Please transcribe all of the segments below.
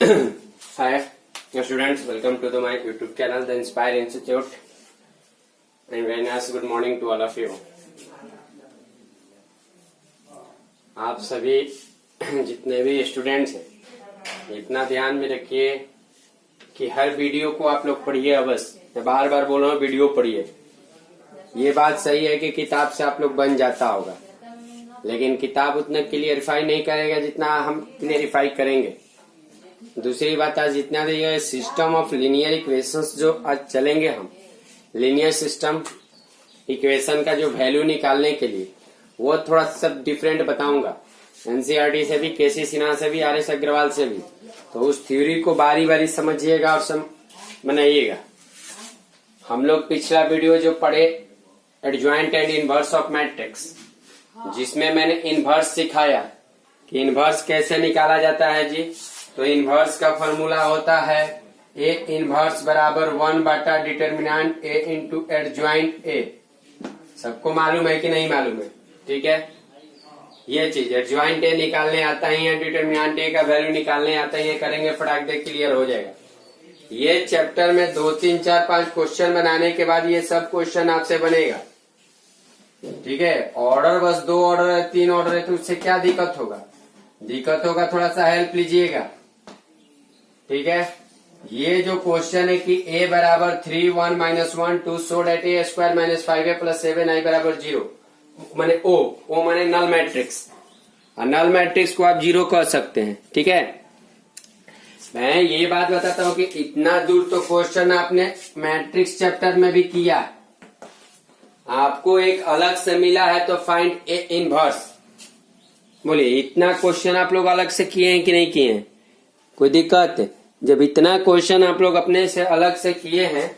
Hi, students. Welcome to my YouTube channel, The Inspire Institute. And very nice good morning to all of you. आप सभी जितने भी students हैं इतना ध्यान में रखिए कि हर वीडियो को आप लोग पढ़िए अवश्य। मैं बार बार बोल रहा हूँ, वीडियो पढ़िए। ये बात सही है कि किताब से आप लोग बन जाता होगा, लेकिन किताब उतना क्लियरिफाई नहीं करेगा जितना हम क्लियरिफाई करेंगे। दूसरी बात, आज जितना ये सिस्टम ऑफ लीनियर इक्वेशंस जो आज चलेंगे हम, लीनियर सिस्टम इक्वेशन का जो वैल्यू निकालने के लिए वो थोड़ा सब डिफरेंट बताऊंगा। एनसीईआरटी से भी, केसी सिन्हा से भी, आर एस अग्रवाल से भी। तो उस थ्योरी को बारी बारी समझिएगा और बनाइएगा। हम लोग पिछला वीडियो जो पढ़े adjoint and inverse of matrix, जिसमें मैंने इनवर्स सिखाया कि इनवर्स कैसे निकाला जाता है जी। तो इनवर्स का फॉर्मूला होता है ए इनवर्स बराबर 1 determinant A into adjoint A. सबको मालूम है कि नहीं मालूम है? ठीक है, ये चीज एडजॉइंट ए निकालने आता ही है, डिटर्मिनेंट ए का वैल्यू निकालने आता ही है। करेंगे फटाक दे, क्लियर हो जाएगा। ये चैप्टर में 2, 3, 4, 5 क्वेश्चन बनाने के बाद ये सब क्वेश्चन आपसे बनेगा। ठीक है, ऑर्डर बस 2 ऑर्डर है, 3 ऑर्डर है, तो उससे क्या दिक्कत होगा? दिक्कत होगा, थोड़ा सा हेल्प लीजिएगा। ठीक है, ये जो क्वेश्चन है कि a बराबर 3, 1, -1, 2 so det a square minus 5a plus 7i बराबर 0, माने ओ माने नल मैट्रिक्स। नल मैट्रिक्स को आप 0 कह सकते हैं। ठीक है, मैं ये बात बताता हूँ कि इतना दूर तो क्वेश्चन आपने मैट्रिक्स चैप्टर में भी किया, आपको एक अलग से मिला है तो फाइंड ए इनवर्स। बोलिए, इतना क्वेश्चन आप लोग अलग से किए हैं कि नहीं किए हैं? कोई दिक्कत है? जब इतना क्वेश्चन आप लोग अपने से अलग से किए हैं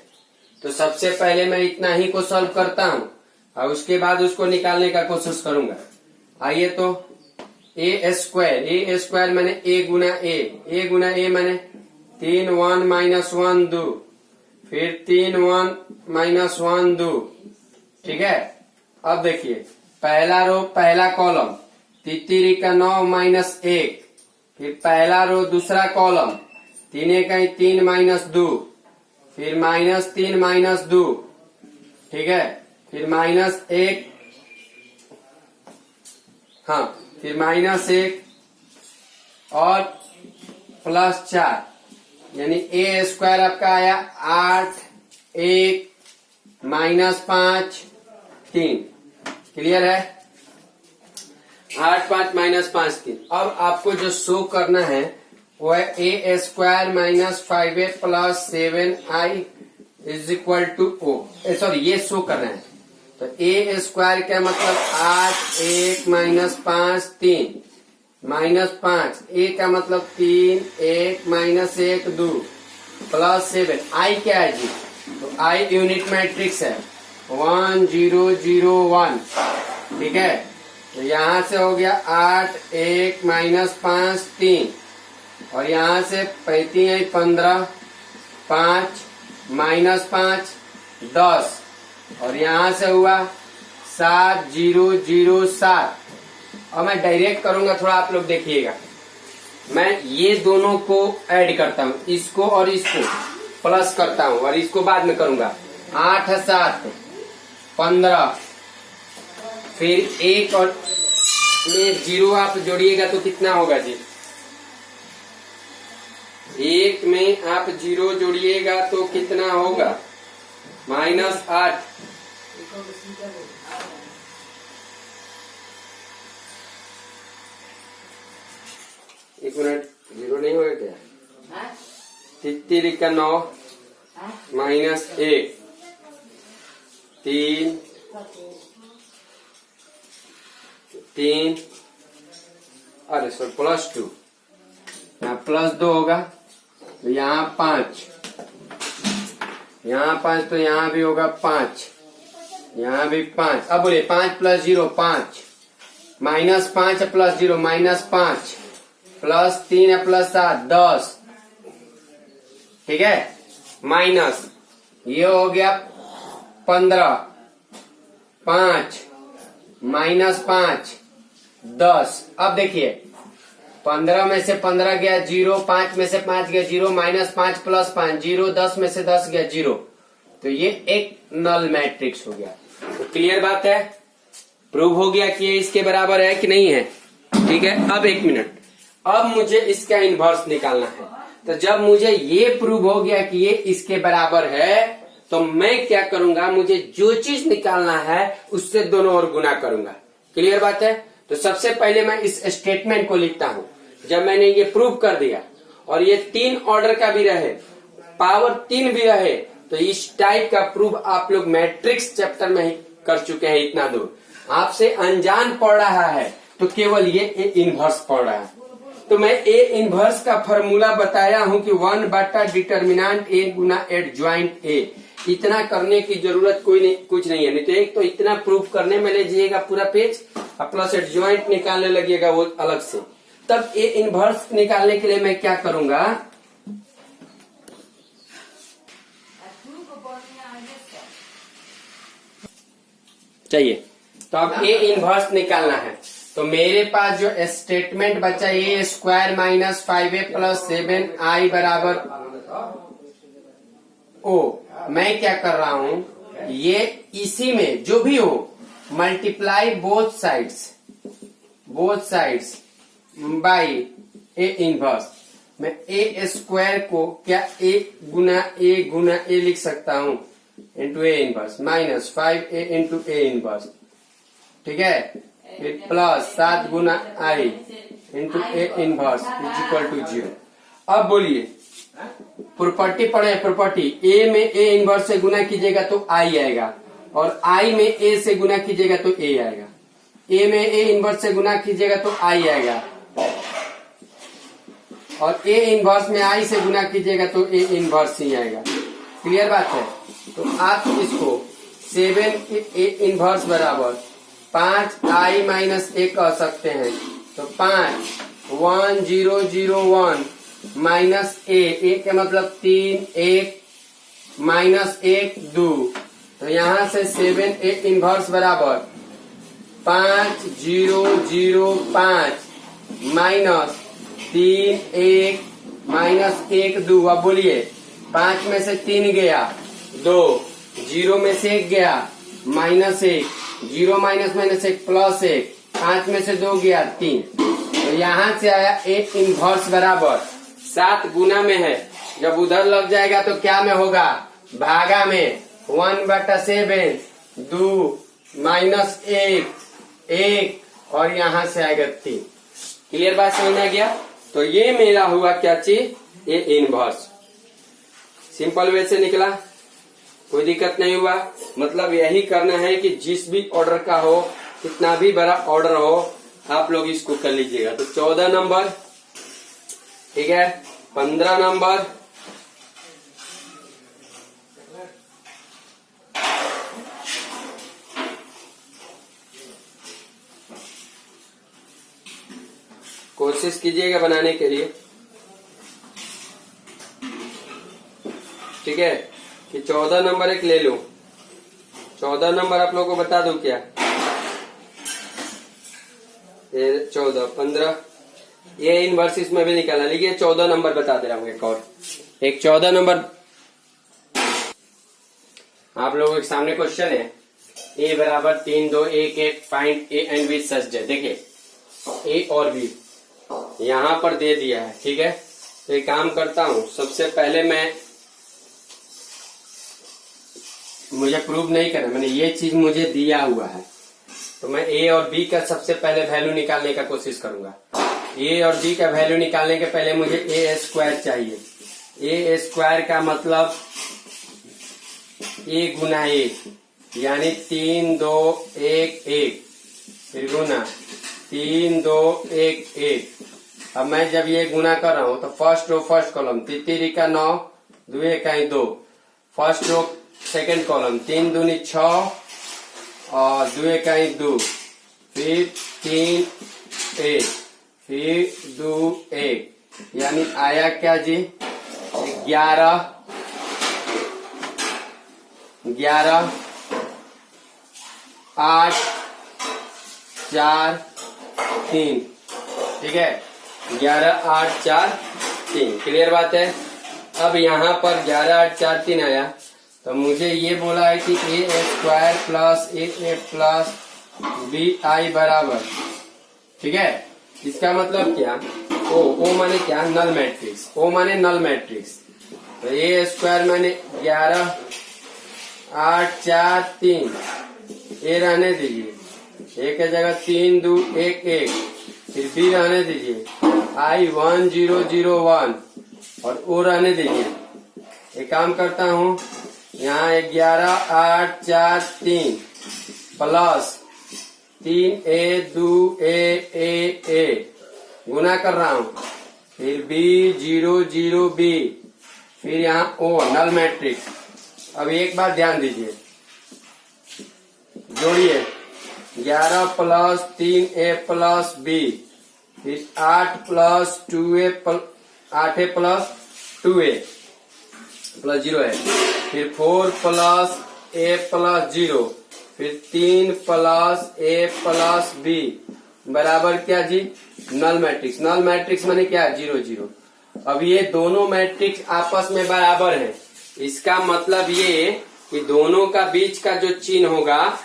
तो सबसे पहले मैं इतना ही को सॉल्व करता हूं और उसके बाद उसको निकालने का कोशिश करूंगा। आइए, तो ए स्क्वायर मैंने ए गुना ए मैंने 3, 1, -1, 2, फिर 3, 1, -1, 2। ठीक है, अब देखिए, पहला रो पहला कॉलम 3 का 9 -1, फिर पहला रो दूसरा कॉलम 3 का 3 -2, फिर -3 -2। ठीक है, फिर -1, हाँ, फिर -1 और +4, यानी ए स्क्वायर आपका आया 8, 1, -5, 3। क्लियर है? 8, 5 -5, 3। अब आपको जो शो करना है वो है A square minus 5a plus 7i is equal to O. Sorry, ये शो करना है। तो ए स्क्वायर का मतलब 8, 1, -5, 3, -5, ए का मतलब 3, 1, -1, 2, प्लस 7। आई क्या है जी? तो आई यूनिट मैट्रिक्स है, 1, 0, 0, 1। ठीक है, तो यहां से हो गया 8, 1, -5, 3, और यहां से 35, 15, 5, -5, 10, और यहां से हुआ 7, 0, 0, 7। और मैं डायरेक्ट करूंगा, थोड़ा आप लोग देखिएगा। मैं ये दोनों को ऐड करता हूं, इसको और इसको प्लस करता हूं और इसको बाद में करूंगा। 8, 7, 15, फिर 1 और में 0 आप जोड़िएगा तो कितना होगा जी? 1 में आप 0 जोड़िएगा तो कितना होगा? -8। एक मिनट, 0 नहीं होगा क्या? 3 का 9 -1, 3, अरे सॉरी, +2, यहाँ +2 होगा, तो यहाँ 5, यहाँ 5, तो यहाँ भी होगा 5, यहाँ भी 5। अब बोले 5 + 0 5, -5 + 0 -5, +3 + 7 10। ठीक है, माइनस ये हो गया 15, 5, -5, 10। अब देखिए, 15 में से 15 गया 0, 5 में से 5 गया 0, -5 + 5 0, 10 में से 10 गया 0। तो ये एक नल मैट्रिक्स हो गया। तो क्लियर बात है, प्रूव हो गया कि ये इसके बराबर है कि नहीं है। ठीक है, अब 1 मिनट, अब मुझे इसका इनवर्स निकालना है। तो जब मुझे ये प्रूव हो गया कि ये इसके बराबर है, तो मैं क्या करूंगा, मुझे जो चीज निकालना है उससे दोनों ओर गुना करूंगा। क्लियर बात है। तो सबसे पहले मैं इस स्टेटमेंट को लिखता हूं। जब मैंने ये प्रूव कर दिया और ये 3 ऑर्डर का भी रहे, पावर 3 भी रहे, तो इस टाइप का प्रूफ आप लोग मैट्रिक्स चैप्टर में ही कर चुके हैं। इतना दूर आपसे अनजान पड़ रहा है तो केवल ये ए इनवर्स पड़ रहा है। तो मैं ए इनवर्स का फॉर्मूला बताया हूं कि 1 बटा डिटर्मिनेंट ए गुना एडज्वाइंट ए। इतना करने की जरूरत कोई नहीं, कुछ नहीं है। नहीं तो एक तो इतना प्रूफ करने में ले जाइएगा पूरा पेज, और प्लस एडज्वाइंट निकालने लगिएगा वो अलग से। तब ए इनवर्स निकालने के लिए मैं क्या करूंगा, चाहिए तो अब ए इनवर्स निकालना है। तो मेरे पास जो स्टेटमेंट बचा ए स्क्वायर माइनस 5a + 7i बराबर ओ, मैं क्या कर रहा हूं, ये इसी में जो भी हो multiply both sides by A inverse. मैं ए स्क्वायर को क्या ए गुना ए लिख सकता हूं into A inverse minus 5a into A inverse. ठीक है, फिर प्लस 7 गुना I into A inverse is equal to 0। अब बोलिए, प्रॉपर्टी पढ़े, प्रॉपर्टी ए में ए इनवर्स से गुना कीजिएगा तो आई आएगा, और आई में ए से गुना कीजिएगा तो ए आएगा। ए में ए इनवर्स से गुना कीजिएगा तो आई आएगा, और ए इनवर्स में आई से गुना कीजिएगा तो ए इनवर्स ही आएगा। क्लियर बात है। तो आप इसको 7 ए इनवर्स बराबर 5i - a कह सकते हैं। तो 5 1 0 0 1 माइनस ए का मतलब 3 1 माइनस 1 2। तो यहाँ से 7a इनवर्स बराबर 5 0 0 5 माइनस 3 1 माइनस 1 2। अब बोलिए, 5 में से 3 गया 2, 0 में से 1 गया -1, 0 माइनस -1 +1, 5 में से 2 गया 3। तो यहाँ से आया ए इनवर्स बराबर 7 गुना में है। जब उधर लग जाएगा तो क्या में होगा, भागा में 1/7 2 -1 1 और यहाँ से आएगा 3। क्लियर बात समझ में आ गया। तो ये मेरा हुआ क्या चीज, ए इनवर्स। सिंपल वे से निकला, कोई दिक्कत नहीं हुआ। मतलब यही करना है कि जिस भी ऑर्डर का हो, कितना भी बड़ा ऑर्डर हो, आप लोग इसको कर लीजिएगा। तो 14 नंबर, ठीक है, 15 नंबर, कोशिश कीजिएगा बनाने के लिए। ठीक है, कि 14 नंबर एक ले लूं। 14 नंबर आप लोगों को बता दूं क्या, 14 15 ये इनवर्स इसमें भी निकालना। लेकिन 14 नंबर बता दे रहा हूँ एक और। एक 14 नंबर आप लोगों के सामने क्वेश्चन है, ए बराबर 3 2 1 1 find A and B such that. देखिए, ए और बी यहाँ पर दे दिया है। ठीक है, तो एक काम करता हूँ, सबसे पहले मुझे प्रूव नहीं करना, मैंने ये चीज मुझे दिया हुआ है, तो मैं ए और बी का सबसे पहले वैल्यू निकालने का कोशिश करूंगा। ए और बी का वैल्यू निकालने के पहले मुझे ए स्क्वायर चाहिए। ए स्क्वायर का मतलब ए गुना ए, यानी 3 2 1 1, फिर गुना 3 2 1 1। अब मैं जब ये गुना कर रहा हूं तो फर्स्ट रो फर्स्ट कॉलम 3 का 9 2 का 2, फर्स्ट रो सेकंड कॉलम 3 दूनी 6 और 2 का 2, फिर 3 1, फिर 2 1, यानी आया क्या जी 11 8 4 3। ठीक है, 11 8 4 3। क्लियर बात है। अब यहाँ पर 11 8 4 3 आया तो मुझे ये बोला है कि A square plus A plus B I बराबर, ठीक है। इसका मतलब क्या, ओ माने क्या, नल मैट्रिक्स। ओ माने नल मैट्रिक्स। तो ए स्क्वायर माने 11 8 4 3, ए रहने दीजिए, ए के जगह 3 2 1 1, फिर बी रहने दीजिए आई 1 0 0 1 और ओ रहने दीजिए। एक काम करता हूँ, यहाँ 11 8 4 3 प्लस 3 a 2 a गुना कर रहा हूँ, फिर b 0 0 b, फिर यहाँ ओ नल मैट्रिक्स। अब एक बात ध्यान दीजिए, जोड़िए 11 प्लस 3a प्लस b, फिर 8 plus 2a 8a plus 2a plus 0 है, फिर 4 प्लस a प्लस 0, फिर 3 प्लस a प्लस b बराबर क्या जी, नल मैट्रिक्स। नल मैट्रिक्स माने क्या, 0 0। अब ये दोनों मैट्रिक्स आपस में बराबर हैं, इसका मतलब ये कि दोनों का बीच का जो चिन्ह होगा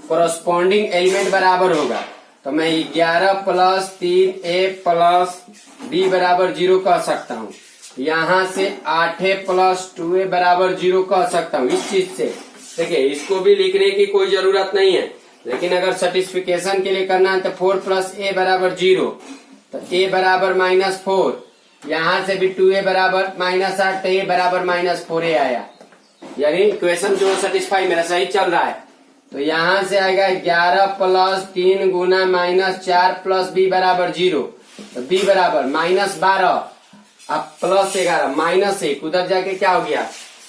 कोरस्पॉन्डिंग एलिमेंट बराबर होगा। तो मैं 11 प्लस 3a प्लस b बराबर 0 कह सकता हूँ। यहाँ से 8a प्लस 2a बराबर 0 कह सकता हूँ। इस चीज से देखिए, इसको भी लिखने की कोई जरूरत नहीं है, लेकिन अगर सर्टिफिकेशन के लिए करना है तो 4 प्लस a बराबर 0, तो a बराबर -4, यहाँ से भी 2a बराबर -8, तो a बराबर -4a आया। यानी इक्वेशन जो सेटिस्फाई मेरा सही चल रहा है। तो यहाँ से आएगा 11 प्लस 3 गुना -4 प्लस b बराबर 0, तो b बराबर -12, अब प्लस 11 -1, उधर जाके क्या हो गया,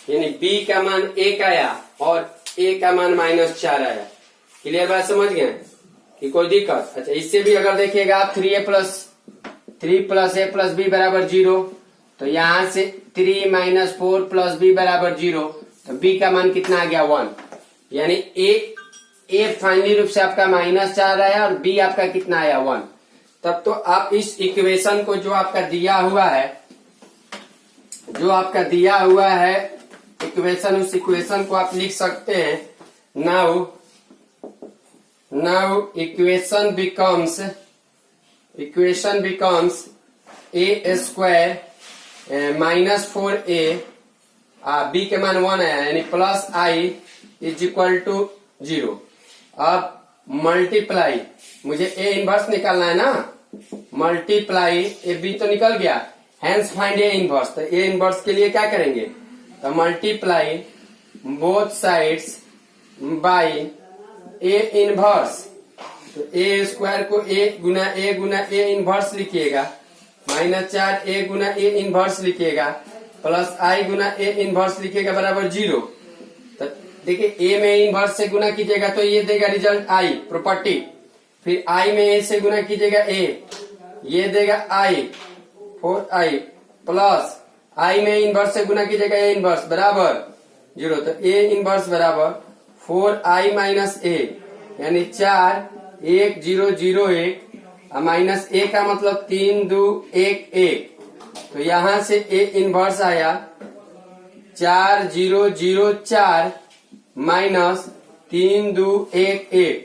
यानी b का मान 1 आया और a का मान -4 आया। क्लियर बात, समझ गए कि कोई दिक्कत। अच्छा, इससे भी अगर देखिएगा आप 3 प्लस a प्लस b बराबर 0, तो यहाँ से 3 - 4 प्लस b बराबर 0, तो b का मान कितना आ गया, 1। यानी a फाइनली रूप से आपका -4 आया और b आपका कितना आया, 1। तब तो आप इस इक्वेशन को जो आपका दिया हुआ है इक्वेशन, उस इक्वेशन को आप लिख सकते हैं। Now equation becomes a square -4a, b के मान 1 आया, यानी plus i is equal to 0। अब मल्टीप्लाई, मुझे a इनवर्स निकालना है ना, मल्टीप्लाई a b तो निकल गया, हैंस फाइंड a इनवर्स। तो a इनवर्स के लिए क्या करेंगे, तो multiply both sides by a inverse. तो a स्क्वायर को a गुना a इनवर्स लिखिएगा, -4a गुना a इनवर्स लिखिएगा, plus i Guna a inverse लिखिएगा बराबर 0। तो देखिए, a में इनवर्स से गुना कीजिएगा तो ये देगा रिजल्ट i प्रॉपर्टी, फिर i में a से गुना कीजिएगा a, ये देगा i 4i, प्लस i में इनवर्स से गुना कीजिएगा a इनवर्स बराबर 0। तो a इनवर्स बराबर 4i माइनस a, यानी 4 1 0 0 1 माइनस a का मतलब 3 2 1 1। तो यहाँ से a इनवर्स आया 4 0 0 4 माइनस 3 2 1 1।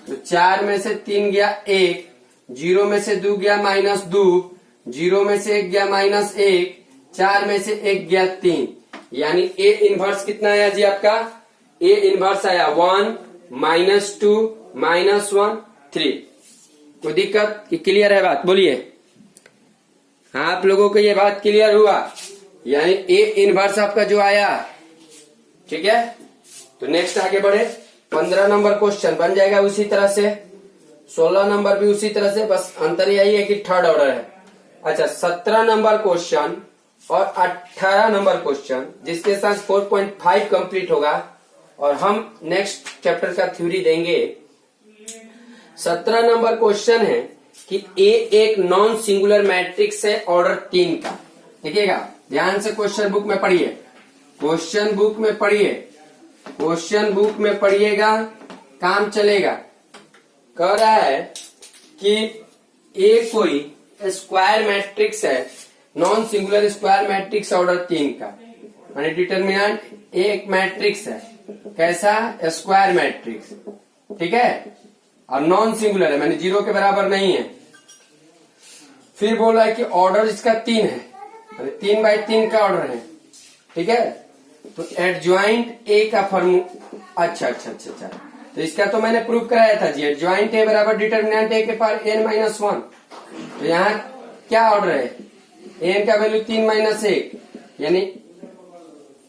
तो 4 में से 3 गया 1, 0 में से 2 गया -2, 0 में से 1 गया -1, 4 में से 1 गया 3, यानी a इनवर्स कितना आया जी आपका, a इनवर्स आया 1 -2 -1 3। कोई दिक्कत कि क्लियर है बात, बोलिए। हाँ, आप लोगों को ये बात क्लियर हुआ, यानी a इनवर्स आपका जो आया, ठीक है। तो नेक्स्ट आगे बढ़े, 15 नंबर क्वेश्चन बन जाएगा उसी तरह से, 16 नंबर भी उसी तरह से, बस अंतर यही है कि थर्ड ऑर्डर है। अच्छा, 17 नंबर क्वेश्चन और 18 नंबर क्वेश्चन, जिसके साथ 4.5 कंप्लीट होगा और हम नेक्स्ट चैप्टर का थ्योरी देंगे। 17 नंबर क्वेश्चन है कि ए एक नॉन सिंगुलर मैट्रिक्स है ऑर्डर 3 का। देखिएगा ध्यान से, क्वेश्चन बुक में पढ़िए, क्वेश्चन बुक में पढ़िएगा, काम चलेगा। कह रहा है कि ए कोई स्क्वायर मैट्रिक्स है, non singular square matrix order 3 का, यानी डिटर्मिनेंट एक मैट्रिक्स है, कैसा? स्क्वायर मैट्रिक्स, ठीक है, और नॉन सिंगुलर है, मैंने 0 के बराबर नहीं है। फिर बोला है कि ऑर्डर इसका 3 है, 3/3 का ऑर्डर है, ठीक है। तो एडज्वाइंट ए का फॉर्मूला, अच्छा, तो इसका तो मैंने प्रूव कराया था जी, एडज्वाइंट ए बराबर डिटर्मिनेंट ए के पावर n-1। तो यहाँ क्या ऑर्डर है? n का वैल्यू 3-1, यानी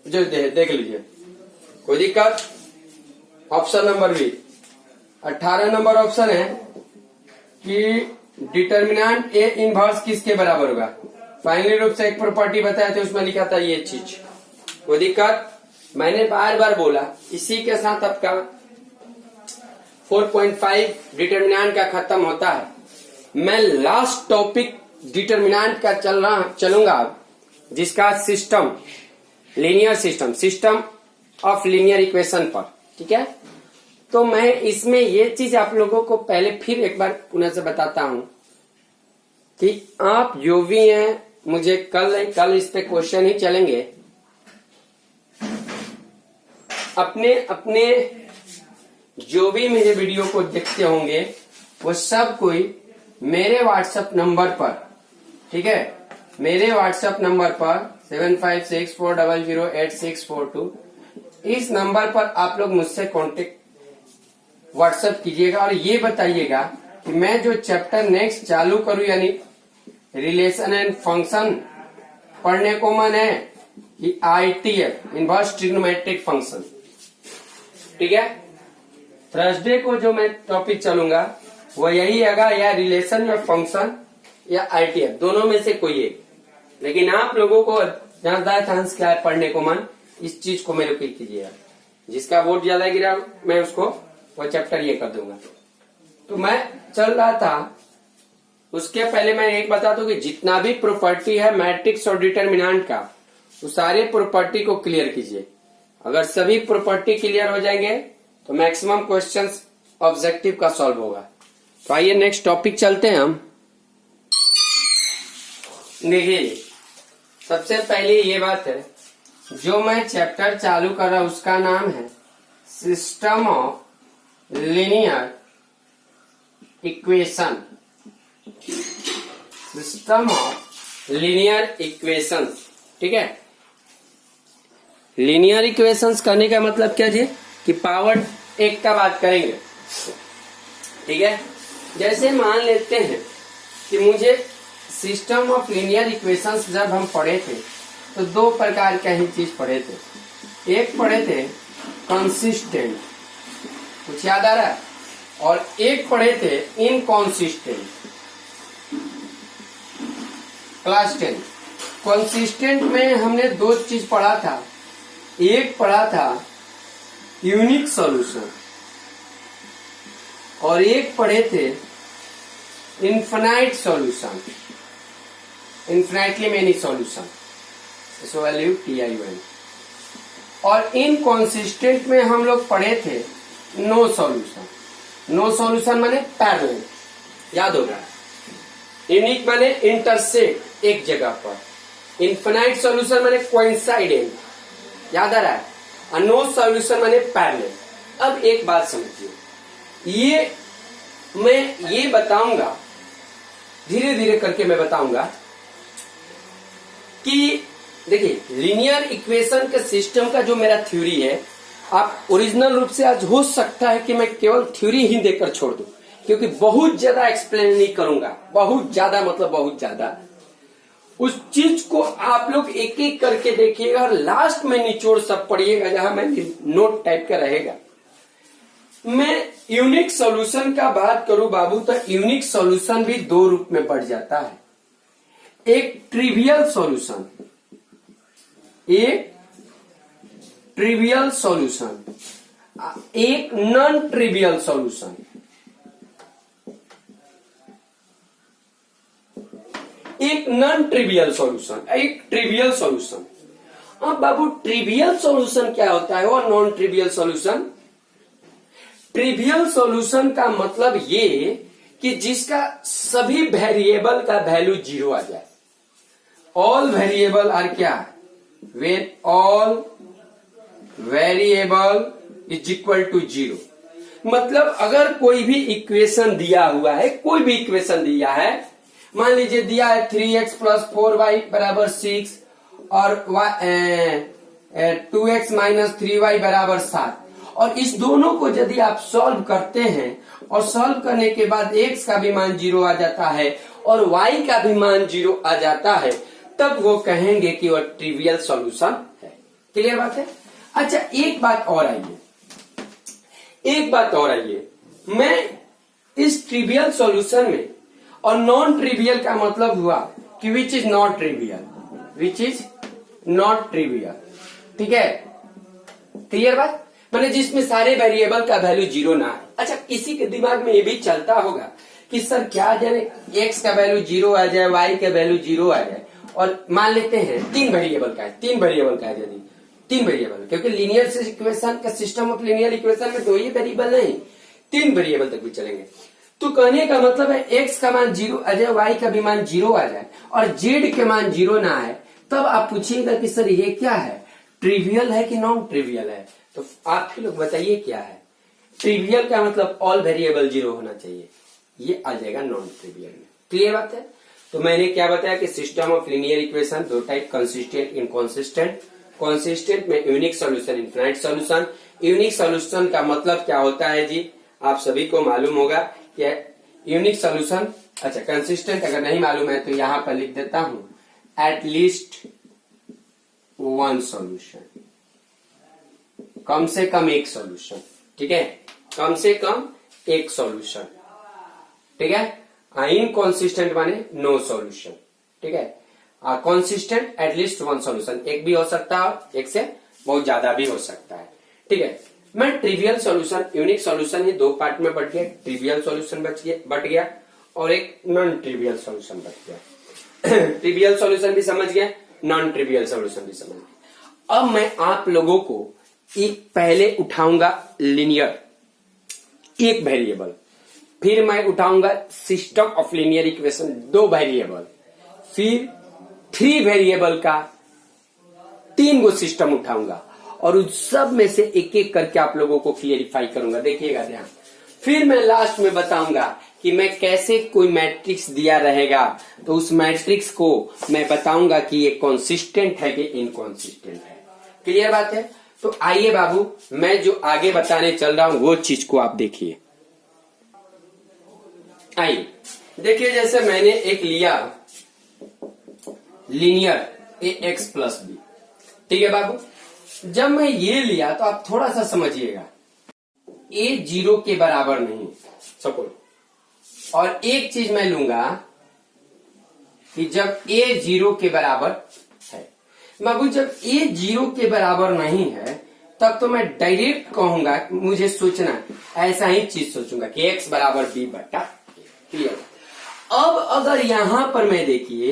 जो देख लीजिए, कोई दिक्कत? Option number B 18 number option है कि डिटर्मिनेंट ए इनवर्स किसके बराबर होगा। फाइनली रूप से एक प्रॉपर्टी बताया था, उसमें लिखा था ये चीज। कोई दिक्कत? मैंने बार बार बोला, इसी के साथ आपका 4.5 डिटर्मिनेंट का खत्म होता है। मैं लास्ट टॉपिक डिटर्मिनेंट का चलूंगा, जिसका system linear system of linear equation पर, ठीक है। तो मैं इसमें ये चीज आप लोगों को पहले फिर एक बार पुनः से बताता हूं कि आप जो भी हैं, मुझे कल इस पे क्वेश्चन ही चलेंगे, अपने जो भी मेरे वीडियो को देखते होंगे वो सब कोई मेरे व्हाट्सएप नंबर पर, ठीक है, मेरे व्हाट्सएप नंबर पर 7564008642, इस नंबर पर आप लोग मुझसे कांटेक्ट व्हाट्सएप कीजिएगा और ये बताइएगा कि मैं जो चैप्टर नेक्स्ट चालू करूं, यानी रिलेशन एंड फंक्शन पढ़ने को मन है कि ITF इनवर्स ट्रिग्नोमेट्रिक फंक्शन, ठीक है। थर्सडे को जो मैं टॉपिक चलूंगा वो यही आएगा, या रिलेशन या फंक्शन या ITF, दोनों में से कोई एक। लेकिन आप लोगों को जहां ज्यादा चांस क्या है पढ़ने को मन, इस चीज को मेरे को कीजिएगा। जिसका वोट ज्यादा गिरा मैं उसको वो चैप्टर ये कर दूंगा। तो मैं चल रहा था, उसके पहले मैं एक बता दूं कि जितना भी प्रॉपर्टी है मैट्रिक्स और डिटर्मिनेंट का, वो सारे प्रॉपर्टी को क्लियर कीजिए। अगर सभी प्रॉपर्टी क्लियर हो जाएंगे तो मैक्सिमम क्वेश्चंस ऑब्जेक्टिव का सॉल्व होगा। तो आइए नेक्स्ट टॉपिक चलते हैं हम। देखिए, सबसे पहले ये बात है, जो मैं चैप्टर चालू कर रहा हूं उसका नाम है system of linear equation, system of linear equations, ठीक है। लीनियर इक्वेशंस करने का मतलब क्या जी, कि पावर एक का बात करेंगे, ठीक है। जैसे मान लेते हैं कि मुझे सिस्टम ऑफ लीनियर इक्वेशंस जब हम पढ़े थे तो दो प्रकार का ही चीज पढ़े थे। एक पढ़े थे कंसिस्टेंट, कुछ याद आ रहा है, और एक पढ़े थे इनकॉन्सिस्टेंट, क्लास 10। कंसिस्टेंट में हमने दो चीज पढ़ा था, एक पढ़ा था यूनिक सॉल्यूशन और एक पढ़े थे infinite solution, infinitely many solution, SOLUTION। और इनकॉन्सिस्टेंट में हम लोग पढ़े थे नो सॉल्यूशन। नो सॉल्यूशन माने पैरेलल, याद होगा। यूनिक माने इंटरसेक्ट एक जगह पर, इनफिनाइट सॉल्यूशन माने कोइंसाइडेंट, याद आ रहा है, और नो सॉल्यूशन माने पैरेलल। अब एक बात समझिए, ये मैं ये बताऊंगा, धीरे धीरे करके मैं बताऊंगा कि देखिए लीनियर इक्वेशन के सिस्टम का जो मेरा थ्योरी है, आप ओरिजिनल रूप से आज हो सकता है कि मैं केवल थ्योरी ही देकर छोड़ दूं, क्योंकि बहुत ज्यादा एक्सप्लेन नहीं करूंगा, बहुत ज्यादा मतलब बहुत ज्यादा। उस चीज को आप लोग एक एक करके देखिएगा और लास्ट में निचोड़ सब पढ़िएगा, जहां मैं नोट टाइप का रहेगा। मैं यूनिक सॉल्यूशन का बात करूं बाबू, तो यूनिक सॉल्यूशन भी दो रूप में बढ़ जाता है। एक ट्रिवियल सॉल्यूशन, एक ट्रिवियल सॉल्यूशन, एक नॉन ट्रिवियल सॉल्यूशन। एक नॉन ट्रिवियल सॉल्यूशन, एक ट्रिवियल सॉल्यूशन। अब बाबू ट्रिवियल सॉल्यूशन क्या होता है और non trivial solution? Trivial solution का मतलब ये कि जिसका सभी वेरिएबल का वैल्यू 0 आ जाए। ऑल वेरिएबल आर क्या, when all variable is equal to 0। मतलब अगर कोई भी इक्वेशन दिया हुआ है, कोई भी इक्वेशन दिया है, मान लीजिए दिया है 3x प्लस 4y बराबर 6 और 2x माइनस 3y बराबर 7, और इस दोनों को यदि आप सॉल्व करते हैं और सॉल्व करने के बाद x का भी मान 0 आ जाता है और y का भी मान 0 आ जाता है, तब वो कहेंगे कि वह ट्रिवियल सॉल्यूशन है। क्लियर बात है? अच्छा, एक बात और आइए, मैं इस ट्रिवियल सॉल्यूशन में, और नॉन ट्रिवियल का मतलब हुआ कि विच इज नॉट ट्रिवियल, ठीक है? क्लियर बात? मैंने जिसमें सारे वेरिएबल का वैल्यू 0 ना है। अच्छा, किसी के दिमाग में ये भी चलता होगा कि सर क्या जाने x का वैल्यू 0 आ जाए, y का वैल्यू 0 आ जाए, और मान लेते हैं 3 वेरिएबल का है यदि 3 वेरिएबल, क्योंकि लीनियर इक्वेशन का सिस्टम ऑफ लीनियर इक्वेशन में 2 ही वेरिएबल नहीं, 3 वेरिएबल तक भी चलेंगे। तो कहने का मतलब है x का मान 0 आ जाए, y का भी मान 0 आ जाए और z के मान 0 ना आए, तब आप पूछिएगा कि सर ये क्या है, ट्रिवियल है कि नॉन ट्रिवियल है? तो आप ही लोग बताइए क्या है। ट्रिवियल का मतलब ऑल वेरिएबल 0 होना चाहिए, ये आ जाएगा नॉन ट्रिवियल में। क्लियर बात है? तो मैंने क्या बताया कि system of linear equation 2 type, consistent, inconsistent. Consistent में unique solution, infinite solution. Unique solution का मतलब क्या होता है जी, आप सभी को मालूम होगा कि यूनिक सॉल्यूशन। अच्छा, कंसिस्टेंट अगर नहीं मालूम है तो यहां पर लिख देता हूं, एट लीस्ट 1 सॉल्यूशन, कम से कम एक सॉल्यूशन, ठीक है? कम से कम एक सॉल्यूशन, ठीक है? इनकंसिस्टेंट माने नो सॉल्यूशन, ठीक है? कंसिस्टेंट एटलीस्ट 1 सॉल्यूशन, एक भी हो सकता है, एक से बहुत ज्यादा भी हो सकता है, ठीक है? मैं ट्रिवियल सॉल्यूशन, यूनिक सॉल्यूशन ये 2 पार्ट में बट गया। ट्रिवियल सॉल्यूशन बट गया और एक नॉन ट्रिवियल सॉल्यूशन बच गया। ट्रिवियल सॉल्यूशन भी समझ गया, नॉन ट्रिवियल सॉल्यूशन भी समझ गया। अब मैं आप लोगों को एक पहले उठाऊंगा लीनियर एक वेरिएबल, फिर मैं उठाऊंगा system of linear equation 2 variable, फिर 3 वेरिएबल का 3 गो सिस्टम उठाऊंगा और उस सब में से एक एक करके आप लोगों को क्लियरिफाई करूंगा। देखिएगा ध्यान। फिर मैं लास्ट में बताऊंगा कि मैं कैसे कोई मैट्रिक्स दिया रहेगा तो उस मैट्रिक्स को मैं बताऊंगा कि ये कंसिस्टेंट है कि इनकंसिस्टेंट है। क्लियर बात है? तो आइए बाबू, मैं जो आगे बताने चल रहा हूं वो चीज को आप देखिए। आइए देखिए, जैसे मैंने एक लिया लीनियर ax प्लस बी, ठीक है बाबू? जब मैं ये लिया तो आप थोड़ा सा समझिएगा, a 0 के बराबर नहीं सपोज, और एक चीज मैं लूंगा कि जब a 0 के बराबर है। बाबू जब a 0 के बराबर नहीं है तब तो मैं डायरेक्ट कहूंगा, मुझे सोचना ऐसा ही चीज सोचूंगा कि x बराबर b बटा a। क्लियर? अब अगर यहां पर मैं देखिए,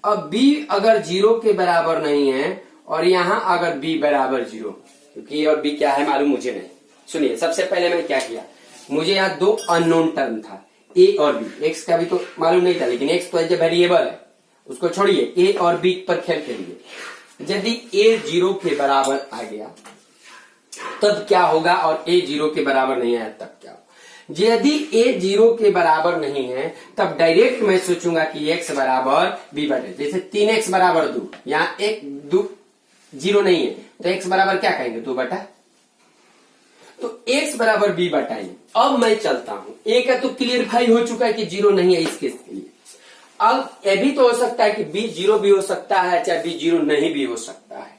अब b अगर 0 के बराबर नहीं है और यहां अगर b बराबर 0, क्योंकि a और b क्या है मालूम मुझे नहीं। सुनिए, सबसे पहले मैं क्या किया, मुझे यहाँ 2 अननोन टर्म था, a और b। x का भी तो मालूम नहीं था, लेकिन x तो जो वेरिएबल है उसको छोड़िए, a और b पर खेल करिए। यदि a 0 के बराबर आ गया तब क्या होगा, और a 0 के बराबर नहीं आया तब क्या होगा? यदि a 0 के बराबर नहीं है तब डायरेक्ट मैं सोचूंगा कि x बराबर b बटे, जैसे 3x बराबर 2, यहाँ 0 नहीं है तो x बराबर क्या कहेंगे, 2 बटा, तो x बराबर b बटाएंगे। अब मैं चलता हूं, a का तो क्लियरफाई हो चुका है कि 0 नहीं है इस केस के लिए। अब ये भी तो हो सकता है कि b 0 भी हो सकता है, चाहे b 0 नहीं भी हो सकता है।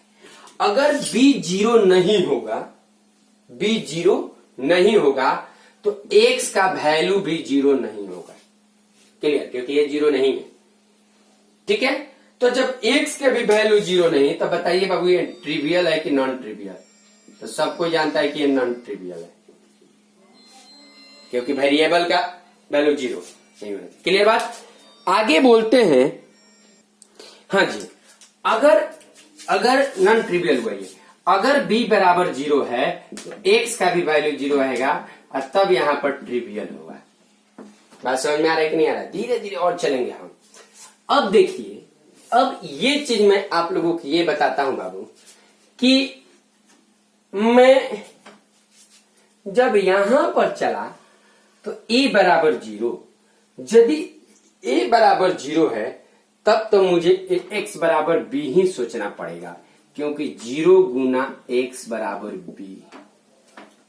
अगर b 0 नहीं होगा तो x का वैल्यू भी 0 नहीं होगा। क्लियर? क्योंकि ये 0 नहीं है, ठीक है? तो जब x के भी वैल्यू 0 नहीं, तो बताइए बाबू ये ट्रिवियल है कि नॉन ट्रिवियल? तो सबको जानता है कि ये नॉन ट्रिवियल है, क्योंकि वेरिएबल का वैल्यू 0 नहीं होना। क्लियर बात? आगे बोलते हैं। हाँ जी, अगर नॉन ट्रिवियल हुआ ये, अगर b बराबर 0 है तो x का भी वैल्यू 0 आएगा और तब यहां पर ट्रिवियल होगा। बात समझ में आ रहा है कि नहीं आ रहा है? धीरे धीरे और चलेंगे हम। अब देखिए, अब ये चीज मैं आप लोगों को ये बताता हूं बाबू कि मैं जब यहां पर चला तो a बराबर 0, यदि a बराबर 0 है तब तो मुझे x बराबर b ही सोचना पड़ेगा, क्योंकि 0 गुना x बराबर b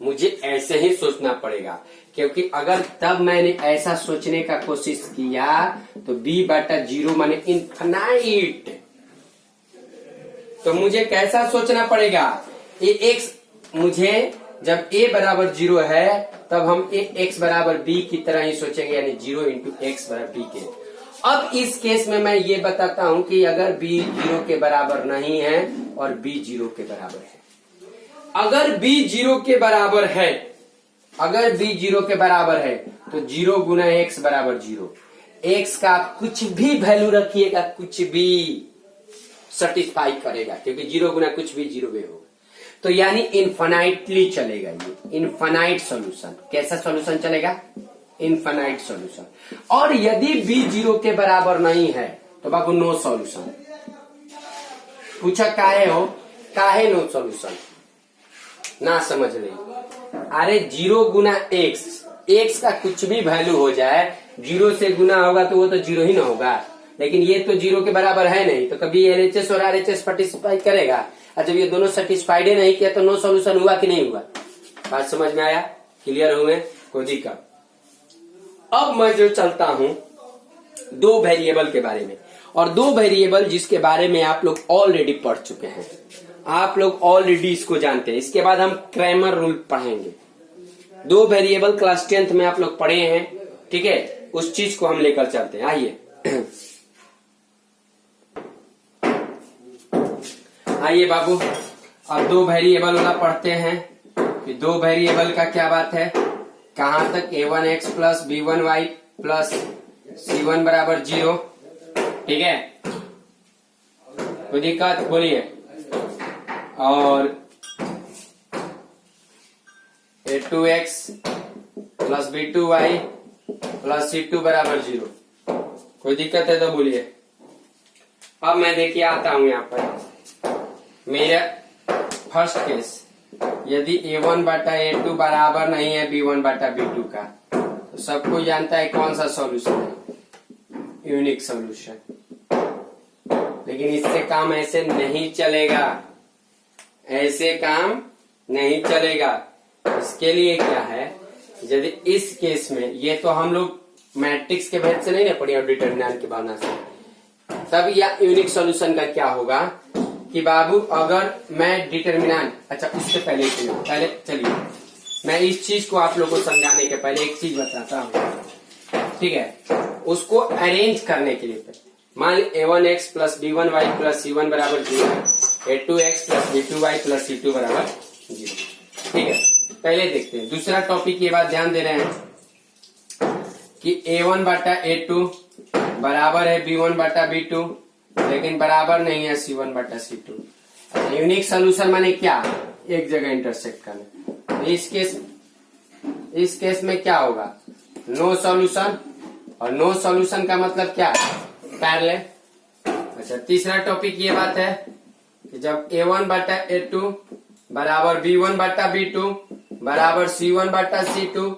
मुझे ऐसे ही सोचना पड़ेगा, क्योंकि अगर तब मैंने ऐसा सोचने का कोशिश किया तो b बटा 0 माने इनफाइनाइट, तो मुझे कैसा सोचना पड़ेगा? x मुझे जब a बराबर 0 है तब हम x बराबर b की तरह ही सोचेंगे, यानी 0 इंटू एक्स बराबर b के। अब इस केस में मैं ये बताता हूं कि अगर b 0 के बराबर नहीं है और b 0 के बराबर है, अगर b 0 के बराबर है, अगर b 0 के बराबर है तो 0 गुना x बराबर 0, x का कुछ भी वैल्यू रखिएगा, कुछ भी सेटिस्फाई करेगा, क्योंकि 0 गुना कुछ भी 0 में होगा, तो यानी इनफाइनाइटली चलेगा ये, इनफाइनाइट सॉल्यूशन। कैसा सॉल्यूशन चलेगा? Infinite solution. और यदि b 0 के बराबर नहीं है तो बाबू नो सॉल्यूशन। पूछा काहे हो, काहे नो सॉल्यूशन? ना समझ रही? अरे 0 गुना x का कुछ भी वैल्यू हो जाए, 0 से गुना होगा तो वो तो 0 ही ना होगा, लेकिन ये तो 0 के बराबर है नहीं, तो कभी LHS और RHS सेटिस्फाई करेगा, और जब ये दोनों सेटिस्फाइड ही नहीं किया तो नो सॉल्यूशन हुआ कि नहीं हुआ? बात समझ में आया? क्लियर हुए? कोई दिक्कत? अब मैं जो चलता हूं दो वेरिएबल के बारे में, और दो वेरिएबल जिसके बारे में आप लोग ऑलरेडी पढ़ चुके हैं, आप लोग ऑलरेडी इसको जानते हैं। इसके बाद हम क्रैमर रूल पढ़ेंगे। दो वेरिएबल क्लास 10th में आप लोग पढ़े हैं, ठीक है? उस चीज को हम लेकर चलते हैं। आइए आइए बाबू, अब दो वेरिएबल वाला पढ़ते हैं कि दो वेरिएबल का क्या बात है, कहां तक a1x plus b1y plus c1 बराबर 0, ठीक है? कोई दिक्कत? बोलिए। और a2x plus b2y plus c2 बराबर 0, कोई दिक्कत है तो बोलिए। अब मैं देखिए आता हूं यहाँ पर मेरा फर्स्ट केस, यदि a1 बटा a2 बराबर नहीं है b1 बटा b2 का, तो सबको जानता है कौन सा सॉल्यूशन है, यूनिक सॉल्यूशन। लेकिन इससे काम ऐसे नहीं चलेगा, ऐसे काम नहीं चलेगा। इसके लिए क्या है, यदि इस केस में, ये तो हम लोग मैट्रिक्स के भेद से नहीं ना पढ़े और डिटरमिनेंट की भावना से, तब या यूनिक सॉल्यूशन का क्या होगा कि बाबू अगर मैं डिटरमिनेंट, अच्छा उससे पहले चलिए मैं इस चीज को आप लोगों को समझाने के पहले एक चीज बताता हूँ, ठीक है? उसको अरेंज करने के लिए मान ली a1x plus b1y plus c1 बराबर 0 है, a2x plus b2y plus c2 बराबर 0, ठीक है? पहले देखते हैं दूसरा टॉपिक। ये बात ध्यान दे रहे हैं कि a1 बटा a2 बराबर है b1 बटा b2, लेकिन बराबर नहीं है c1 बटा c2। यूनिक सोल्यूशन माने क्या? एक जगह इंटरसेक्ट करना। इस केस में क्या होगा? नो सॉल्यूशन, और नो सॉल्यूशन का मतलब क्या? पैरेलल। अच्छा, तीसरा टॉपिक ये बात है कि जब a1 बटा a2 बराबर b1 बटा b2 बराबर c1 बटा c2,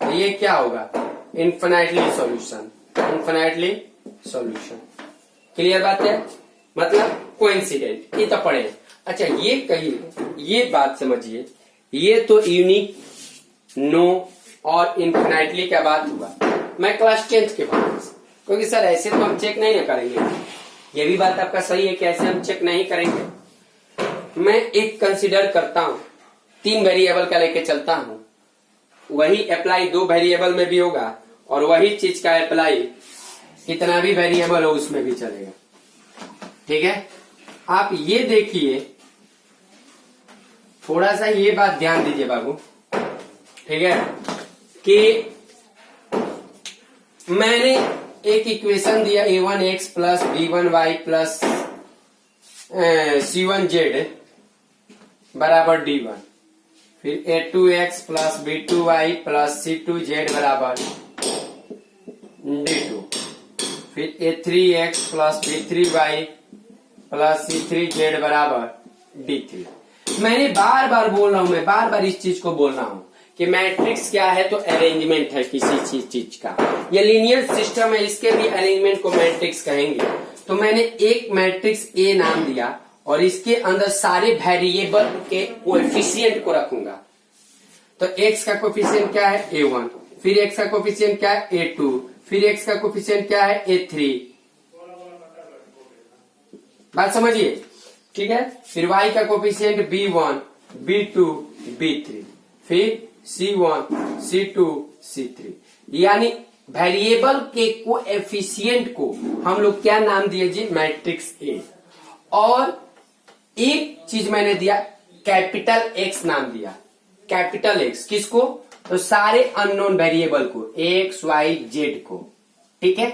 तो ये क्या होगा? Infinitely solution, infinitely solution. Clear बात है? मतलब कोइंसिडेंट, ये तो पढ़े। अच्छा, ये कहिए, ये बात समझिए, ये तो यूनिक, नो और इनफिनाइटली क्या बात हुआ मैं क्लास 10th के बाद, क्योंकि सर ऐसे तो हम चेक नहीं ना करेंगे। ये भी बात आपका सही है कि ऐसे हम चेक नहीं करेंगे। मैं एक कंसिडर करता हूं, 3 वेरिएबल का लेके चलता हूं, वही अप्लाई 2 वेरिएबल में भी होगा, और वही चीज का अप्लाई कितना भी वेरिएबल हो उसमें भी चलेगा, ठीक है? आप ये देखिए, थोड़ा सा ये बात ध्यान दीजिए बाबू, ठीक है? कि मैंने एक इक्वेशन दिया a1x plus b1y plus c1z बराबर d1, फिर a2x plus b2y plus c2z बराबर D2, फिर A3x plus B3y plus C3z बराबर D3। मैंने बार बार बोल रहा हूं, मैं बार बार इस चीज को बोल रहा हूं कि मैट्रिक्स क्या है, तो अरेंजमेंट है किसी चीज का। ये लीनियर सिस्टम है, इसके भी अरेंजमेंट को मैट्रिक्स कहेंगे। तो मैंने एक मैट्रिक्स ए नाम दिया और इसके अंदर सारे वेरिएबल के कोएफिशिएंट को रखूंगा। तो x का कोएफिशिएंट क्या है A1, फिर x का कोएफिशिएंट क्या है A2, फिर x का कोएफिशिएंट क्या है A3। बात समझिए, ठीक है। फिर y का कोएफिशिएंट B1, B2, B3, फिर C1, C2, C3। यानी वेरिएबल के कोएफिशिएंट को हम लोग क्या नाम दिए जी, मैट्रिक्स ए। और एक चीज मैंने दिया, कैपिटल एक्स नाम दिया, कैपिटल एक्स किसको, तो सारे अननोन वेरिएबल को, एक्स वाई जेड को, ठीक है।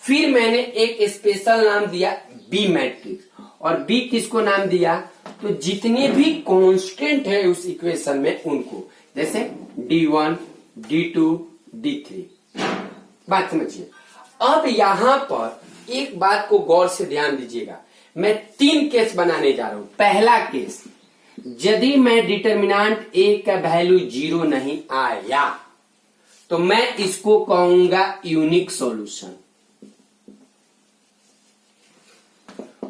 फिर मैंने एक स्पेशल नाम दिया बी मैट्रिक्स, और बी किसको नाम दिया, तो जितने भी कांस्टेंट है उस इक्वेशन में उनको, जैसे D1, D2, D3। बात समझिए। अब यहां पर एक बात को गौर से ध्यान दीजिएगा, मैं 3 केस बनाने जा रहा हूं। पहला केस, यदि मैं डिटर्मिनेंट ए का वैल्यू 0 नहीं आया तो मैं इसको कहूंगा यूनिक सॉल्यूशन।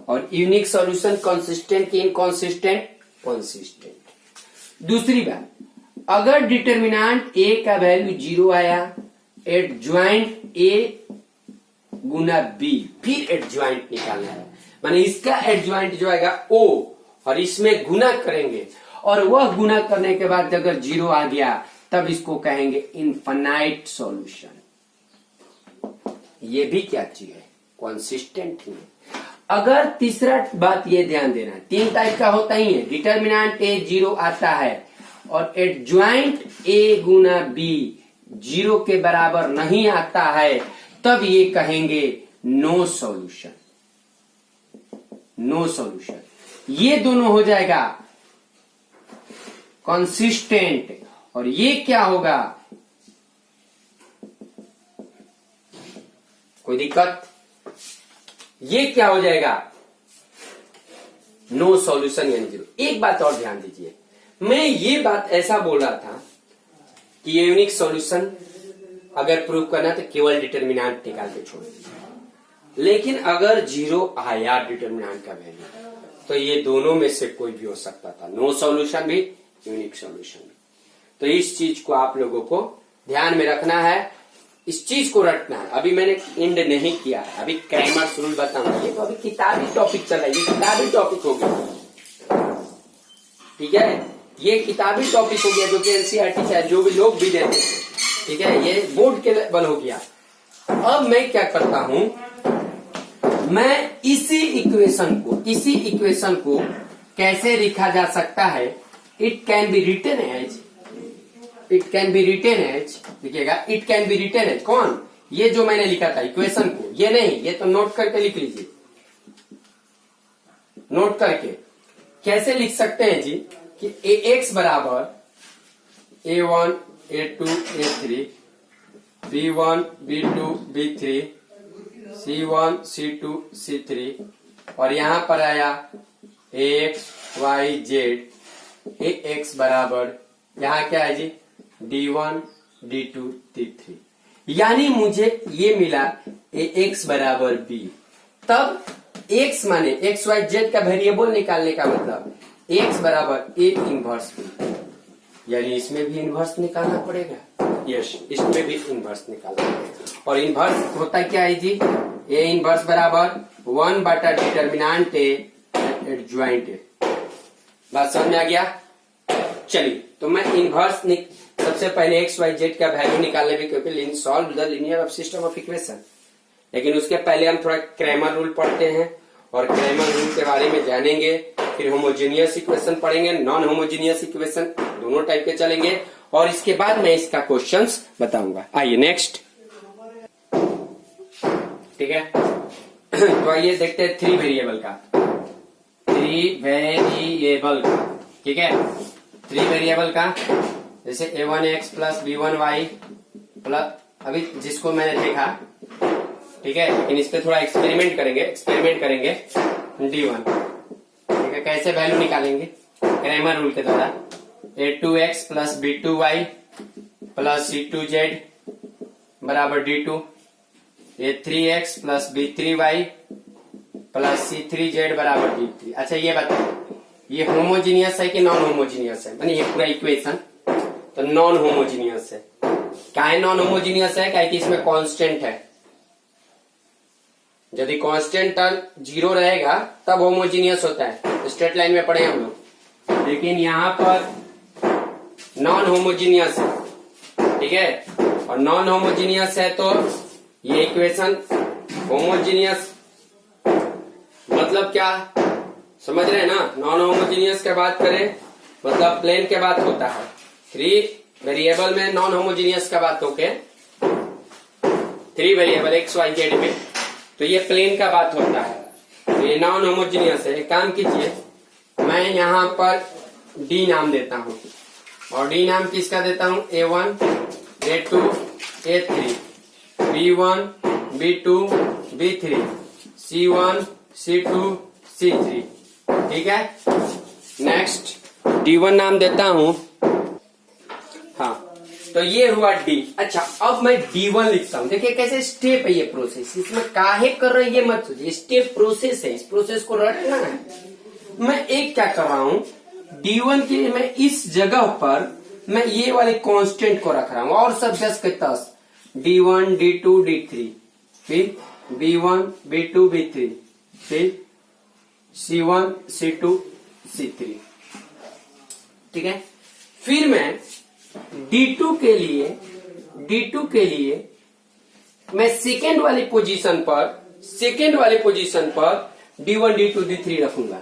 और यूनिक सॉल्यूशन कंसिस्टेंट की इनकंसिस्टेंट, कंसिस्टेंट। दूसरी बात, अगर डिटर्मिनेंट ए का वैल्यू 0 आया, एडज्वाइंट ए गुना बी, फिर एडज्वाइंट निकालना है, माने इसका एडज्वाइंट जो आएगा ओ और इसमें गुना करेंगे, और वह गुना करने के बाद अगर 0 आ गया तब इसको कहेंगे इनफाइनाइट सॉल्यूशन। ये भी क्या चीज है, कंसिस्टेंट ही है। अगर तीसरा बात ये ध्यान देना, 3 टाइप का होता ही है, डिटर्मिनेंट ए 0 आता है और एडज्वाइंट ए गुना बी 0 के बराबर नहीं आता है, तब ये कहेंगे नो सॉल्यूशन, नो सॉल्यूशन। ये दोनों हो जाएगा कंसिस्टेंट, और ये क्या होगा, कोई दिक्कत, ये क्या हो जाएगा, नो सॉल्यूशन यानी 0। एक बात और ध्यान दीजिए, मैं ये बात ऐसा बोल रहा था कि यूनिक सॉल्यूशन अगर प्रूव करना तो केवल डिटर्मिनेंट निकाल के छोड़ दीजिए, लेकिन अगर 0 आया डिटर्मिनेंट का वैल्यू तो ये दोनों में से कोई भी हो सकता था, नो सॉल्यूशन भी यूनिक सॉल्यूशन भी। तो इस चीज को आप लोगों को ध्यान में रखना है, इस चीज को रटना है। अभी मैंने एंड नहीं किया है, अभी क्रैमर्स रूल बताऊंगा। ये तो अभी किताबी टॉपिक चल रहा है, ये किताबी टॉपिक हो गया, ठीक है, ये किताबी टॉपिक हो गया जो कि एनसीईआरटी से जो भी लोग भी देते हैं, ठीक है, ये बोर्ड के लेवल हो गया। अब मैं क्या करता हूं, मैं इसी इक्वेशन को कैसे लिखा जा सकता है, it can be written as, देखिएगा, it can be written as कौन, ये जो मैंने लिखा था इक्वेशन को, ये नहीं, ये तो नोट करके लिख लीजिए, नोट करके कैसे लिख सकते हैं जी, कि ax बराबर a1, a2, a3, b1, b2, b3, c1, c2, c3, और यहां पर आया x, y, z, ax बराबर यहां क्या है जी, d1, d2, d3। यानी मुझे ये मिला ax बराबर b। तब x माने x, y, z का वेरिएबल निकालने का मतलब x बराबर a इनवर्स b, यानी इसमें भी इनवर्स निकालना पड़ेगा, यस, इसमें भी इनवर्स निकालना पड़ेगा। और इनवर्स होता क्या है जी, a इनवर्स बराबर 1 बटा डिटर्मिनेंट ए एडज्वाइंट ए। बात समझ में आ गया। चलिए, तो मैं इनवर्स सबसे पहले एक्स वाई जेड का वैल्यू निकालने भी, क्योंकि solve the linear system of equation, लेकिन उसके पहले हम थोड़ा क्रैमर रूल पढ़ते हैं और क्रैमर रूल के बारे में जानेंगे। फिर होमोजेनियस इक्वेशन पढ़ेंगे, नॉन होमोजेनियस इक्वेशन, दोनों टाइप के चलेंगे, और इसके बाद मैं इसका क्वेश्चंस बताऊंगा। आइए नेक्स्ट, ठीक है। तो आइए देखते हैं 3 वेरिएबल का, ठीक है, 3 वेरिएबल का, जैसे a1x प्लस b1y प्लस अभी जिसको मैंने देखा, ठीक है, लेकिन इस पे थोड़ा एक्सपेरिमेंट करेंगे D1, ठीक है। कैसे वैल्यू निकालेंगे? क्रैमर रूल के द्वारा, A2x plus B2y plus C2z बराबर D2, A3x plus B3y plus C3z बराबर D3। अच्छा ये बताओ, ये होमोजीनियस है कि नॉन होमोजीनियस है? मानी ये पूरा इक्वेशन तो नॉन होमोजीनियस है। काहे नॉन होमोजीनियस है? क्या कि इसमें कांस्टेंट है। यदि कांस्टेंट टर्म 0 रहेगा तब होमोजीनियस होता है, स्ट्रेट लाइन में पढ़े हम लोग। लेकिन यहाँ पर नॉन होमोजीनियस है, ठीक है, और नॉन होमोजीनियस है तो ये इक्वेशन होमोजीनियस मतलब क्या समझ रहे हैं ना? नॉन होमोजीनियस की बात करें मतलब प्लेन के बात होता है। 3 वेरिएबल में नॉन होमोजीनियस का बात होके 3 वेरिएबल एक्स वाई जेड में, तो ये प्लेन का बात होता है, तो ये नॉन होमोजीनियस है। एक काम कीजिए, मैं यहाँ पर डी नाम देता हूँ, और डी नाम किसका देता हूँ? A1 A2 A3 B1 B2 B3 C1 C2 C3, ठीक है। नेक्स्ट D1 नाम देता हूँ, हाँ, तो ये हुआ D। अच्छा अब मैं D1 लिखता हूँ। देखिए कैसे स्टेप है ये प्रोसेस, इसमें काहे कर रहे हैं ये मत सोचिए, स्टेप प्रोसेस है, इस प्रोसेस को रटना है। मैं एक क्या कर रहा हूँ, D1 के लिए मैं इस जगह पर मैं ये वाले कांस्टेंट को रख रहा हूँ, और सब 10 के 10 D1 D2 D3, फिर B1 B2 B3, फिर C1 C2 C3, ठीक है। फिर मैं D2 के लिए मैं सेकेंड वाली पोजीशन पर D1 D2 D3 रखूंगा।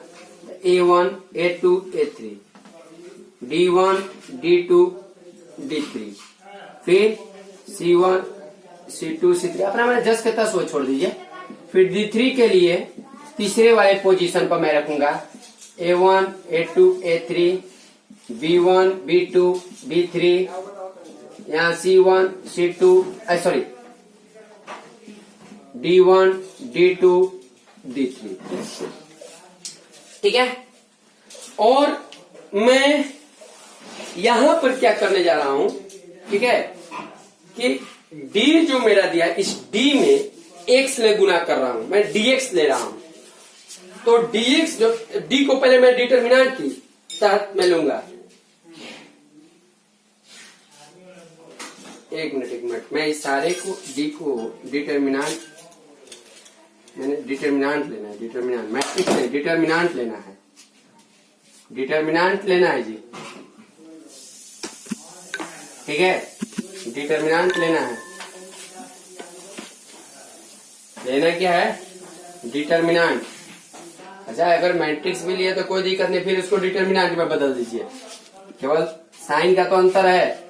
A1 A2 A3 D1 D2 D3, फिर C1 C2 C3, अपना मैं 10 के 10 वो छोड़ दीजिए। फिर D3 के लिए तीसरे वाले पोजीशन पर मैं रखूंगा A1 A2 A3 B1 B2 B3, यहाँ C1 C2 sorry D1 D2 D3, ठीक है। और मैं यहां पर क्या करने जा रहा हूं, ठीक है, कि D जो मेरा दिया इस D में x ले गुना कर रहा हूं, मैं dx ले रहा हूं। तो dx जो D को पहले मैं डिटरमिनेंट की तहत में लूंगा। एक मिनट, मैं इस सारे को D को डिटरमिनेंट, मैंने डिटरमिनेंट लेना है, डिटरमिनेंट मैट्रिक्स नहीं, डिटरमिनेंट लेना है, डिटरमिनेंट लेना है जी, ठीक है, डिटरमिनेंट लेना है। लेना क्या है? डिटरमिनेंट। अच्छा अगर मैट्रिक्स भी लिए तो कोई दिक्कत नहीं, फिर उसको डिटरमिनेंट में बदल दीजिए, केवल साइन का तो अंतर है।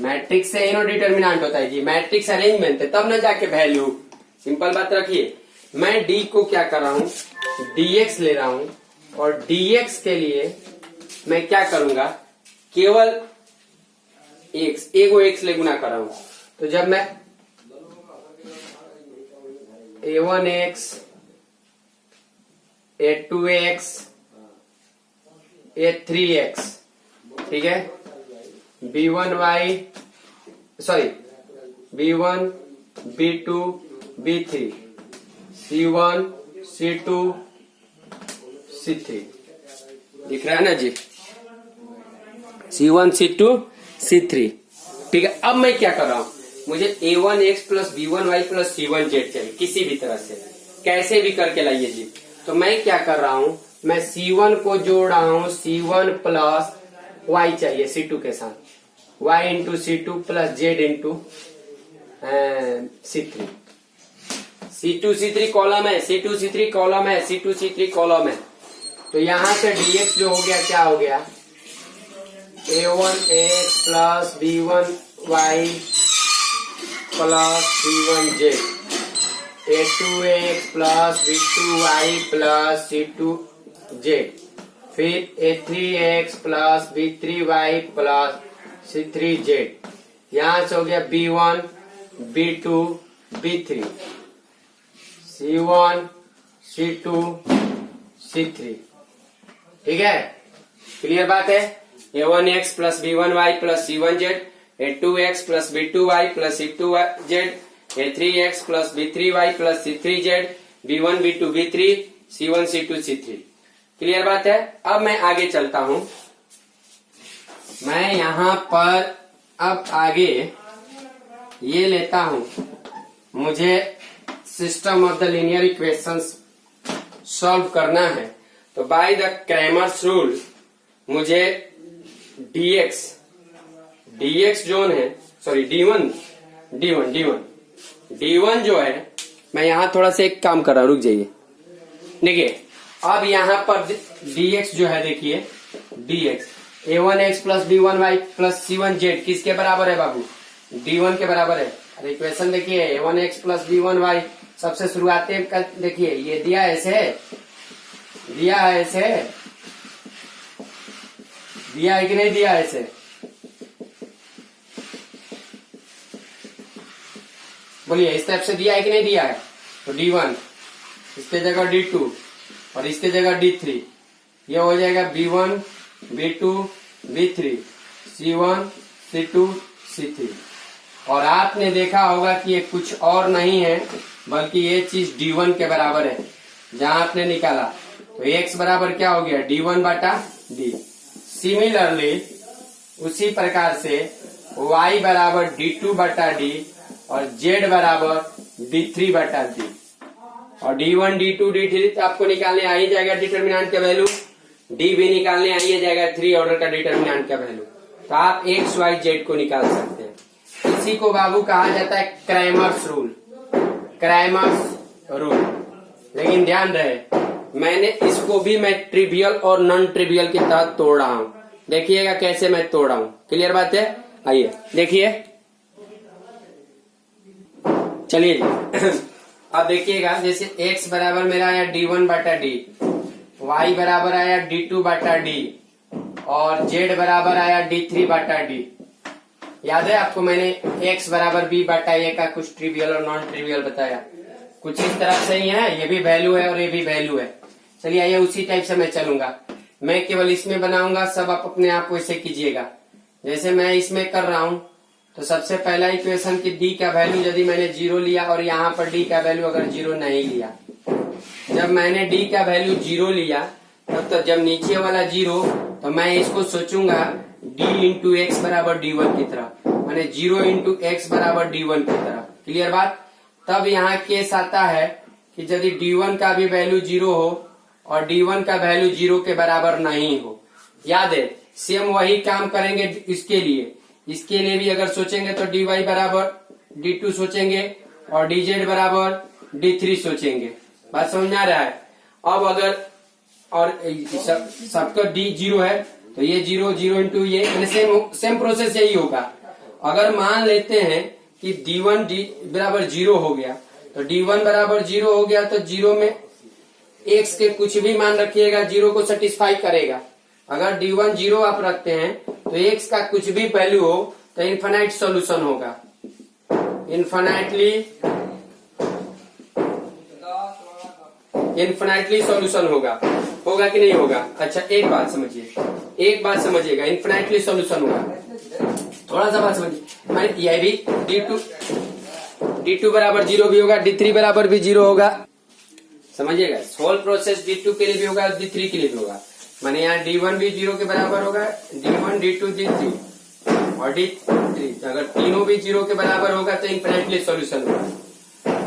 मैट्रिक्स से इनो डिटरमिनेंट होता है जी, मैट्रिक्स अरेंजमेंट है तब न जाके वैल्यू, सिंपल बात रखिए। मैं D को क्या कर रहा हूँ, dx ले रहा हूँ, और dx के लिए मैं क्या करूंगा, केवल x, एगो x ले गुना कर रहा हूँ। तो जब मैं A1x A2x A3x, ठीक है, B1y sorry B1 B2 B3 C1 C2 C3, दिख रहा है ना जी, C1 C2 C3, ठीक है। अब मैं क्या कर रहा हूं, मुझे A1x plus B1y plus C1z चाहिए, किसी भी तरह से कैसे भी करके लाइए जी। तो मैं क्या कर रहा हूं, मैं C1 को जोड़ रहा हूं, C1 प्लस y चाहिए C2 के साथ, y into C2 plus z into C3, C2 C3 column है, C2 C3 कॉलम है, C2 C3 कॉलम है। तो यहां से dx जो हो गया, क्या हो गया, A1x plus B1y plus C1z, A2x plus B2y plus C2z, फिर A3x plus B3y plus C3z। यहां से हो गया B1 B2 B3 C1 C2 C3। ठीक है, क्लियर बात है। A1x plus B1y plus C1z, A2x plus B2y plus C2z, A3x plus B3y plus C3z, B1 B2 B3 C1 C2 C3। Clear बात है। अब मैं आगे चलता हूं। मैं यहां पर अब आगे ये लेता हूं, मुझे system of the linear equations solve करना है, तो बाय द क्रैमर्स रूल मुझे dx जोन है, सॉरी d1 जो है, मैं यहां थोड़ा सा एक काम कर रहा हूं, रुक जाइए। देखिए अब यहां पर dx जो है, देखिए dx a1x plus b1y plus c1z किसके बराबर है बाबू? d1 के बराबर है। अरे इक्वेशन देखिए, a1x प्लस b1y सबसे शुरुआती में देखिए, ये दिया ऐसे दिया है, ऐसे दिया है कि नहीं दिया ऐसे? बोलिए, इस टाइप से दिया है कि नहीं दिया है? तो d1 इसके जगह d2 और इसके जगह d3, ये हो जाएगा b1 b2 b3 c1 c2 c3। और आपने देखा होगा कि ये कुछ और नहीं है बल्कि ये चीज d1 के बराबर है। जहां आपने निकाला तो x बराबर क्या हो गया? d1 बटा d। सिमिलरली उसी प्रकार से y बराबर d2 बटा d और z बराबर d3 बटा d। और d1 d2 d3 तो आपको निकालने आ ही जाएगा डिटर्मिनेंट का वैल्यू, d भी निकालने आ ही जाएगा 3 ऑर्डर का डिटर्मिनेंट का वैल्यू। तो आप x y z को निकाल सकते हैं। इसी को बाबू कहा जाता है क्रैमर्स रूल, क्रैमर्स रूल। लेकिन ध्यान रहे, मैंने इसको भी मैं ट्रिवियल और नॉन ट्रिवियल के तहत तोड़ रहा हूं। देखिएगा कैसे मैं तोड़ रहा हूं। क्लियर बात है? आइए देखिए, चलिए अब देखिएगा, जैसे x बराबर मेरा आया d1 बटा d, y बराबर आया d2 बटा d और z बराबर आया d3 बटा d। याद है आपको, मैंने x बराबर b बटा a का कुछ ट्रिवियल और नॉन ट्रिवियल बताया। कुछ इस तरह से ही है, ये भी वैल्यू है और ये भी वैल्यू है। चलिए आइए उसी टाइप से मैं चलूंगा। मैं केवल इसमें बनाऊंगा, सब आप अपने आप वैसे कीजिएगा जैसे मैं इसमें कर रहा हूं। तो सबसे पहला इक्वेशन की d का वैल्यू यदि मैंने 0 लिया और यहाँ पर d का वैल्यू अगर 0 नहीं लिया, जब मैंने d का वैल्यू 0 लिया तब तो जब नीचे वाला 0, तो मैं इसको सोचूंगा d इंटू एक्स बराबर d1 की तरह, माने 0 इंटू एक्स बराबर d1 की तरह। क्लियर बात? तब यहाँ केस आता है कि यदि d1 का भी वैल्यू 0 हो और d1 का वैल्यू 0 के बराबर नहीं हो। याद है, सेम वही काम करेंगे इसके लिए। इसके लिए भी अगर सोचेंगे तो dy बराबर d2 सोचेंगे और dz बराबर d3 सोचेंगे। बात समझ आ रहा है? अब अगर और सबका d 0 है तो ये 0 0 इंटू ये, सेम प्रोसेस यही होगा। अगर मान लेते हैं कि d1 बराबर 0 हो गया, तो d1 बराबर 0 हो गया, तो 0 में x के कुछ भी मान रखिएगा 0 को सेटिस्फाई करेगा। अगर d1 0 आप रखते हैं तो x का कुछ भी वैल्यू हो तो इन्फिनाइट सॉल्यूशन होगा, इन्फिनाइटली सॉल्यूशन होगा कि नहीं होगा? अच्छा एक बात समझिएगा, इन्फिनाइटली सॉल्यूशन होगा। थोड़ा सा बात समझिए, मैं ये भी d2 बराबर 0 भी होगा, d3 बराबर भी 0 होगा। समझिएगा, सोल्व प्रोसेस d2 के लिए भी होगा, d3 के लिए भी होगा। माने यहाँ d1 भी 0 के बराबर होगा, d1 d2 d3 और d3 अगर तीनों भी 0 के बराबर होगा तो इन्फिनिटली सॉल्यूशन होगा।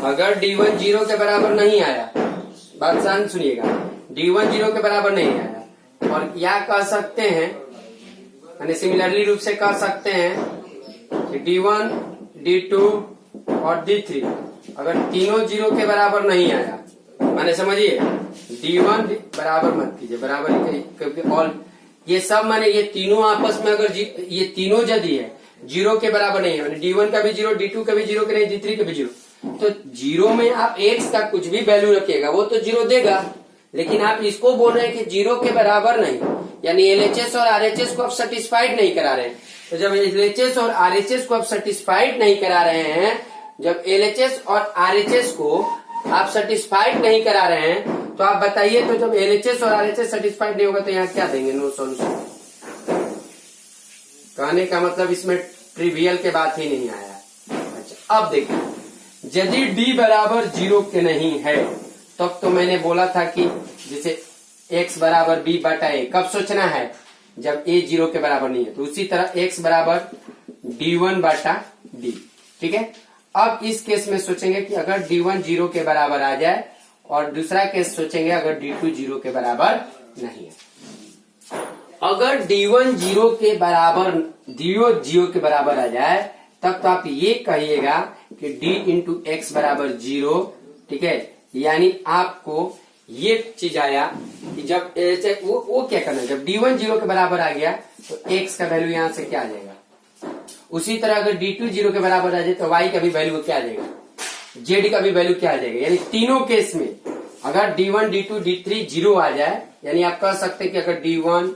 अगर d1 0 के बराबर नहीं आया, बात ध्यान सुनिएगा, d1 0 के बराबर नहीं आया और या कह सकते हैं, यानी सिमिलरली रूप से कह सकते हैं कि d1 d2 और d3 अगर तीनों 0 के बराबर नहीं आया, माने समझिए d1 बराबर मत कीजिए, बराबर ऑल ये सब, माने ये तीनों आपस में अगर ये तीनों यदि है 0 के बराबर नहीं है, d1 का भी 0, d2 का भी 0 के नहीं, d3 का भी 0, तो 0 में आप x का कुछ भी वैल्यू रखिएगा वो तो 0 देगा। लेकिन आप इसको बोल रहे हैं कि 0 के बराबर नहीं, यानी LHS और RHS को आप सेटिस्फाइड नहीं करा रहे हैं। तो जब LHS और RHS को आप सेटिस्फाइड नहीं करा रहे हैं जब एलएचएस और आरएचएस को आप सेटिस्फाइड नहीं करा रहे हैं तो आप बताइए, तो जब एलएचएस और आरएचएस सेटिस्फाइड नहीं होगा तो यहाँ क्या देंगे? No solution. कहने का मतलब इसमें ट्रिवियल के बात ही नहीं आया। अच्छा, अब देखिए, यदि d बराबर 0 के नहीं है तब तो मैंने बोला था कि जैसे x बराबर b बटा a, कब सोचना है? जब a 0 के बराबर नहीं है। तो उसी तरह x बराबर d1 बटा d, ठीक है। अब इस केस में सोचेंगे कि अगर d1 0 के बराबर आ जाए, और दूसरा केस सोचेंगे अगर d2 0 के बराबर नहीं है। अगर d1 0 के बराबर d0 के बराबर आ जाए तब तो आप ये कहिएगा कि d इंटू एक्स बराबर 0, ठीक है। यानी आपको ये चीज आया कि जब वो क्या करना है, जब d1 0 के बराबर आ गया तो x का वैल्यू यहां से क्या आ जाएगा। उसी तरह अगर d2 0 के बराबर आ जाए तो y का भी वैल्यू क्या आ जाएगा, z का भी वैल्यू क्या आ जाएगा। यानी तीनों केस में अगर d1 d2 d3 0 आ जाए, यानी आप कह सकते हैं कि अगर d1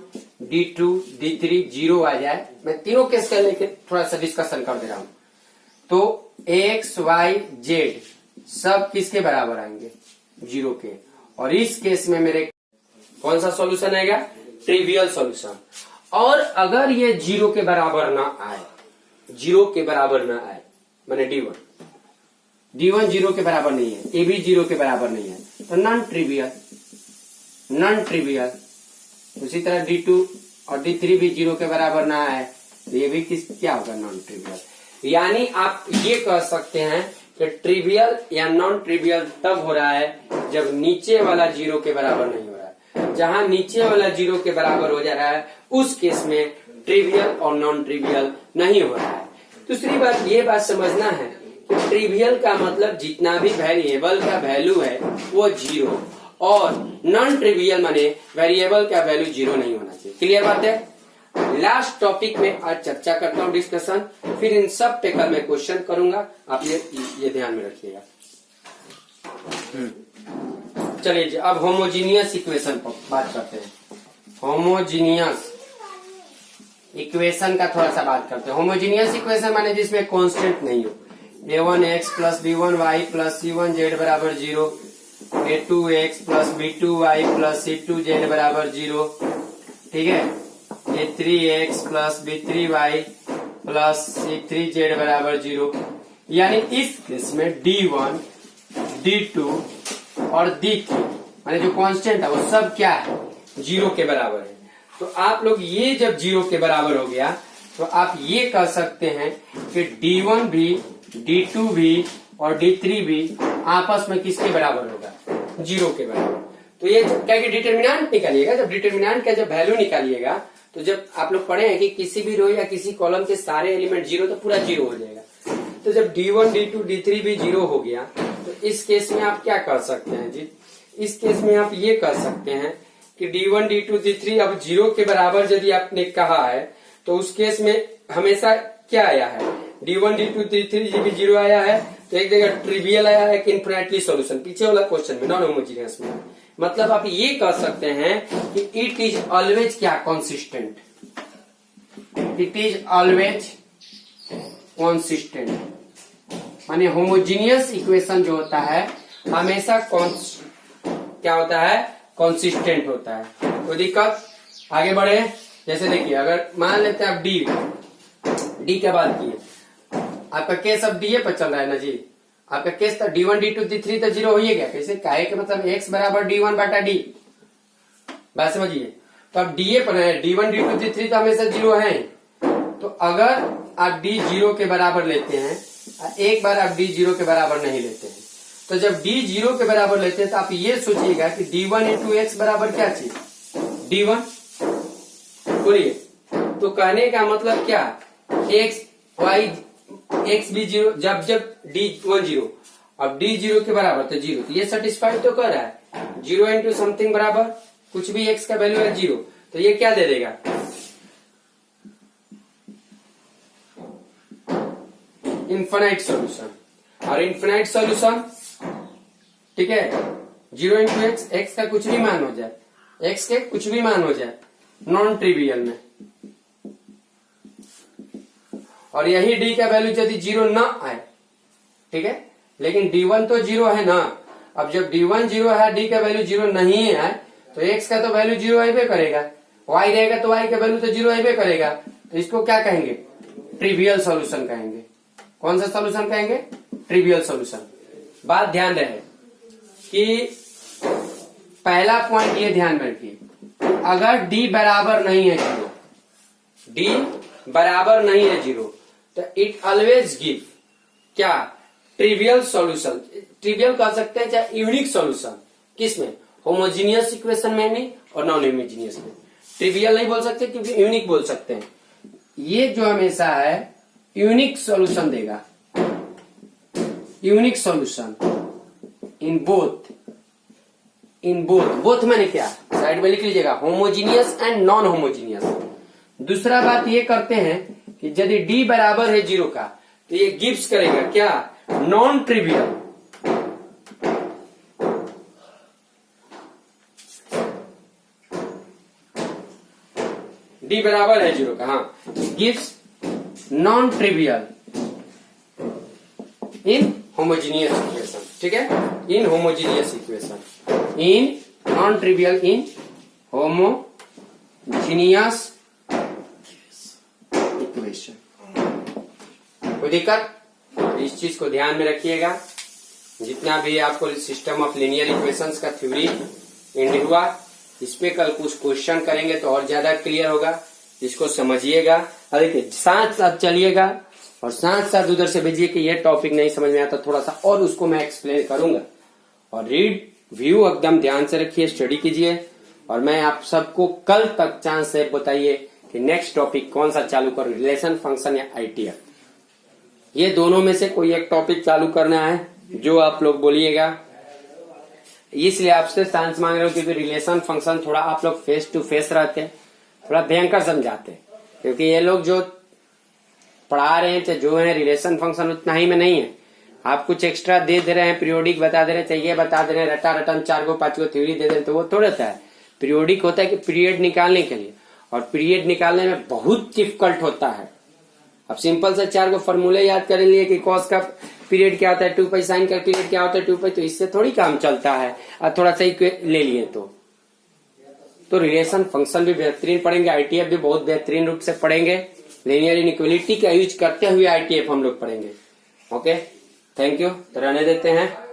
d2 d3 0 आ जाए, मैं तीनों केस का लेके थोड़ा सा डिस्कशन कर दे रहा हूं, तो x y z सब किसके बराबर आएंगे? 0 के। और इस केस में मेरे कौन सा सॉल्यूशन आएगा? Trivial solution. और अगर ये 0 के बराबर ना आए, 0 के बराबर ना आए, माने d1 0 के बराबर नहीं है, a भी 0 के बराबर नहीं है, तो नॉन ट्रिवियल। उसी तरह d2 और d3 भी 0 के बराबर ना आए तो ये भी क्या होगा? Non trivial. यानी आप ये कह सकते हैं कि ट्रिवियल या नॉन ट्रिवियल तब हो रहा है जब नीचे वाला 0 के बराबर नहीं हो रहा है। जहां नीचे वाला 0 के बराबर हो जा रहा है उस केस में ट्रिवियल और नॉन ट्रिवियल नहीं हो रहा है। दूसरी बात ये बात समझना है कि ट्रिवियल का मतलब जितना भी वेरिएबल का वैल्यू है वो 0, और नॉन ट्रिवियल माने वेरिएबल का वैल्यू 0 नहीं होना चाहिए। क्लियर बात है? लास्ट टॉपिक में आज चर्चा करता हूं, डिस्कशन, फिर इन सब पे कल मैं क्वेश्चन करूंगा, आप ये ध्यान में रखिएगा। चलिए जी, अब होमोजीनियस इक्वेशन पर बात करते हैं। होमोजीनियस इक्वेशन का थोड़ा सा बात करते हैं। होमोजीनियस इक्वेशन माने जिसमें कांस्टेंट नहीं हो। a1x plus b1y plus c1z बराबर 0, a2x plus b2y plus c2z बराबर 0, ठीक है। a3x plus b3y plus c3z बराबर 0। यानी इस केस में d1 d2 और d3 माने जो कांस्टेंट है वो सब क्या है? 0 के बराबर है। तो आप लोग ये जब 0 के बराबर हो गया तो आप ये कह सकते हैं कि d1 भी d2 भी और d3 भी आपस में किसके बराबर होगा? 0 के बराबर। तो ये क्या कि डिटर्मिनेंट निकालिएगा। जब डिटर्मिनेंट का जब वैल्यू निकालिएगा तो जब आप लोग पढ़े हैं कि किसी भी रो या किसी कॉलम के सारे एलिमेंट 0 तो पूरा 0 हो जाएगा। तो जब d1 d2 d3 भी 0 हो गया तो इस केस में आप क्या कर सकते हैं जी? इस केस में आप ये कर सकते हैं कि d1 d2 d3 अब 0 के बराबर यदि आपने कहा है तो उस केस में हमेशा क्या आया है? d1 d2 d3 भी 0 आया है, तो एक जगह ट्रिवियल आया है कि इनफिनिटली सॉल्यूशन पीछे वाला क्वेश्चन में, नॉन होमोजीनियस में। मतलब आप ये कह सकते हैं कि इट इज ऑलवेज क्या? Consistent. It is always consistent माने होमोजीनियस इक्वेशन जो होता है हमेशा क्या होता है? कंसिस्टेंट होता है। कोई दिक्कत? आगे बढ़े। जैसे देखिए, अगर मान लेते हैं आप डी क्या बात की है, आपका केस अब डी पर चल रहा है ना जी। आपका केस था d1 d2 d3 तो 0 हो ही गया। कैसे? काहे के मतलब x बराबर d1 बटा d, बात समझिए। तो अब डीए पर है, d1 d2 d3 तो हमेशा 0 है। तो अगर आप d 0 के बराबर लेते हैं, एक बार आप d 0 के बराबर नहीं लेते हैं, तो जब d 0 के बराबर लेते हैं तो आप ये सोचिएगा कि d1 इंटू एक्स बराबर क्या चीज? d1। बोलिए, तो कहने का मतलब क्या? x y x भी 0, जब d1 0, अब d 0 के बराबर तो 0, तो ये सेटिस्फाइड तो कर रहा है। 0 इंटू समथिंग बराबर कुछ भी x का वैल्यू है 0, तो ये क्या दे देगा? Infinite solution. और इनफिनाइट सॉल्यूशन, ठीक है, 0 इंटू एक्स, एक्स का कुछ भी मान हो जाए, एक्स के कुछ भी मान हो जाए नॉन ट्रिवियल में, और यही डी का वैल्यू यदि 0 ना आए ठीक है, लेकिन D1 तो 0 है ना। अब जब D1 0 है, D का वैल्यू 0 नहीं है, तो X का तो वैल्यू 0 आइबे करेगा, Y रहेगा तो Y का वैल्यू तो 0 आइबे करेगा। तो इसको क्या कहेंगे? ट्रिवियल सॉल्यूशन कहेंगे। कौन सा सॉल्यूशन कहेंगे? Trivial solution. बात ध्यान रहे कि पहला पॉइंट ये ध्यान में रखिए, अगर D बराबर नहीं है 0, D बराबर नहीं है 0, तो इट ऑलवेज गिव क्या? Trivial solution. ट्रिवियल कह सकते हैं चाहे यूनिक सॉल्यूशन। किसमें? होमोजीनियस इक्वेशन में नहीं और नॉन होमोजीनियस में। ट्रिवियल नहीं बोल सकते क्योंकि यूनिक बोल सकते हैं। ये जो हमेशा है यूनिक सॉल्यूशन देगा, unique solution in both. In both मैंने क्या साइड में लिख लीजिएगा, होमोजीनियस एंड नॉन होमोजीनियस। दूसरा बात ये करते हैं कि यदि D बराबर है 0 का, तो ये गिव्स करेगा क्या? Non trivial. D बराबर है 0 का, हाँ, gives non trivial inhomogeneous equation. ठीक है, inhomogeneous equation, in non trivial inhomogeneous equation. कोई दिक्कत? इस चीज को ध्यान में रखिएगा। जितना भी आपको सिस्टम ऑफ लीनियर इक्वेशंस का थ्योरी एंड हुआ, इस पे कल कुछ क्वेश्चन करेंगे तो और ज्यादा क्लियर होगा। इसको समझिएगा, और देखिए साथ साथ चलिएगा और साथ साथ उधर से भेजिए कि ये टॉपिक नहीं समझ में आता, थोड़ा सा और उसको मैं एक्सप्लेन करूंगा। और रीड व्यू एकदम ध्यान से रखिए, स्टडी कीजिए। और मैं आप सबको कल तक चांस से बताइए कि नेक्स्ट टॉपिक कौन सा चालू करूं, रिलेशन फंक्शन या ITF। ये दोनों में से कोई एक टॉपिक चालू करना है जो आप लोग बोलिएगा। इसलिए आपसे चांस मांग रहे हो क्योंकि रिलेशन फंक्शन थोड़ा आप लोग फेस टू फेस रहते हैं, थोड़ा भयंकर समझाते हैं। क्योंकि ये लोग जो पढ़ा रहे हैं चाहे जो है, रिलेशन फंक्शन उतना ही में नहीं है। आप कुछ एक्स्ट्रा दे दे रहे हैं, पीरियोडिक बता दे रहे हैं, चाहिए बता दे रहे हैं, रटा रटन 4 गो 5 गो थ्योरी दे दे रहे हैं, तो वो थोड़ा सा है। पीरियोडिक होता है कि पीरियड निकालने के लिए, और पीरियड निकालने में बहुत डिफिकल्ट होता है। अब सिंपल से 4 गो फॉर्मूले याद कर लिए कि कॉस का पीरियड क्या होता है 2 पाई, साइन का पीरियड क्या होता है 2 पाई, तो इससे थोड़ी काम चलता है। और थोड़ा सा ही ले लिए तो रिलेशन फंक्शन भी बेहतरीन पढ़ेंगे, ITF भी बहुत बेहतरीन रूप से पढ़ेंगे। लीनियर इनइक्वालिटी का यूज करते हुए ITF हम लोग पढ़ेंगे। Okay, thank you. तो रहने देते हैं।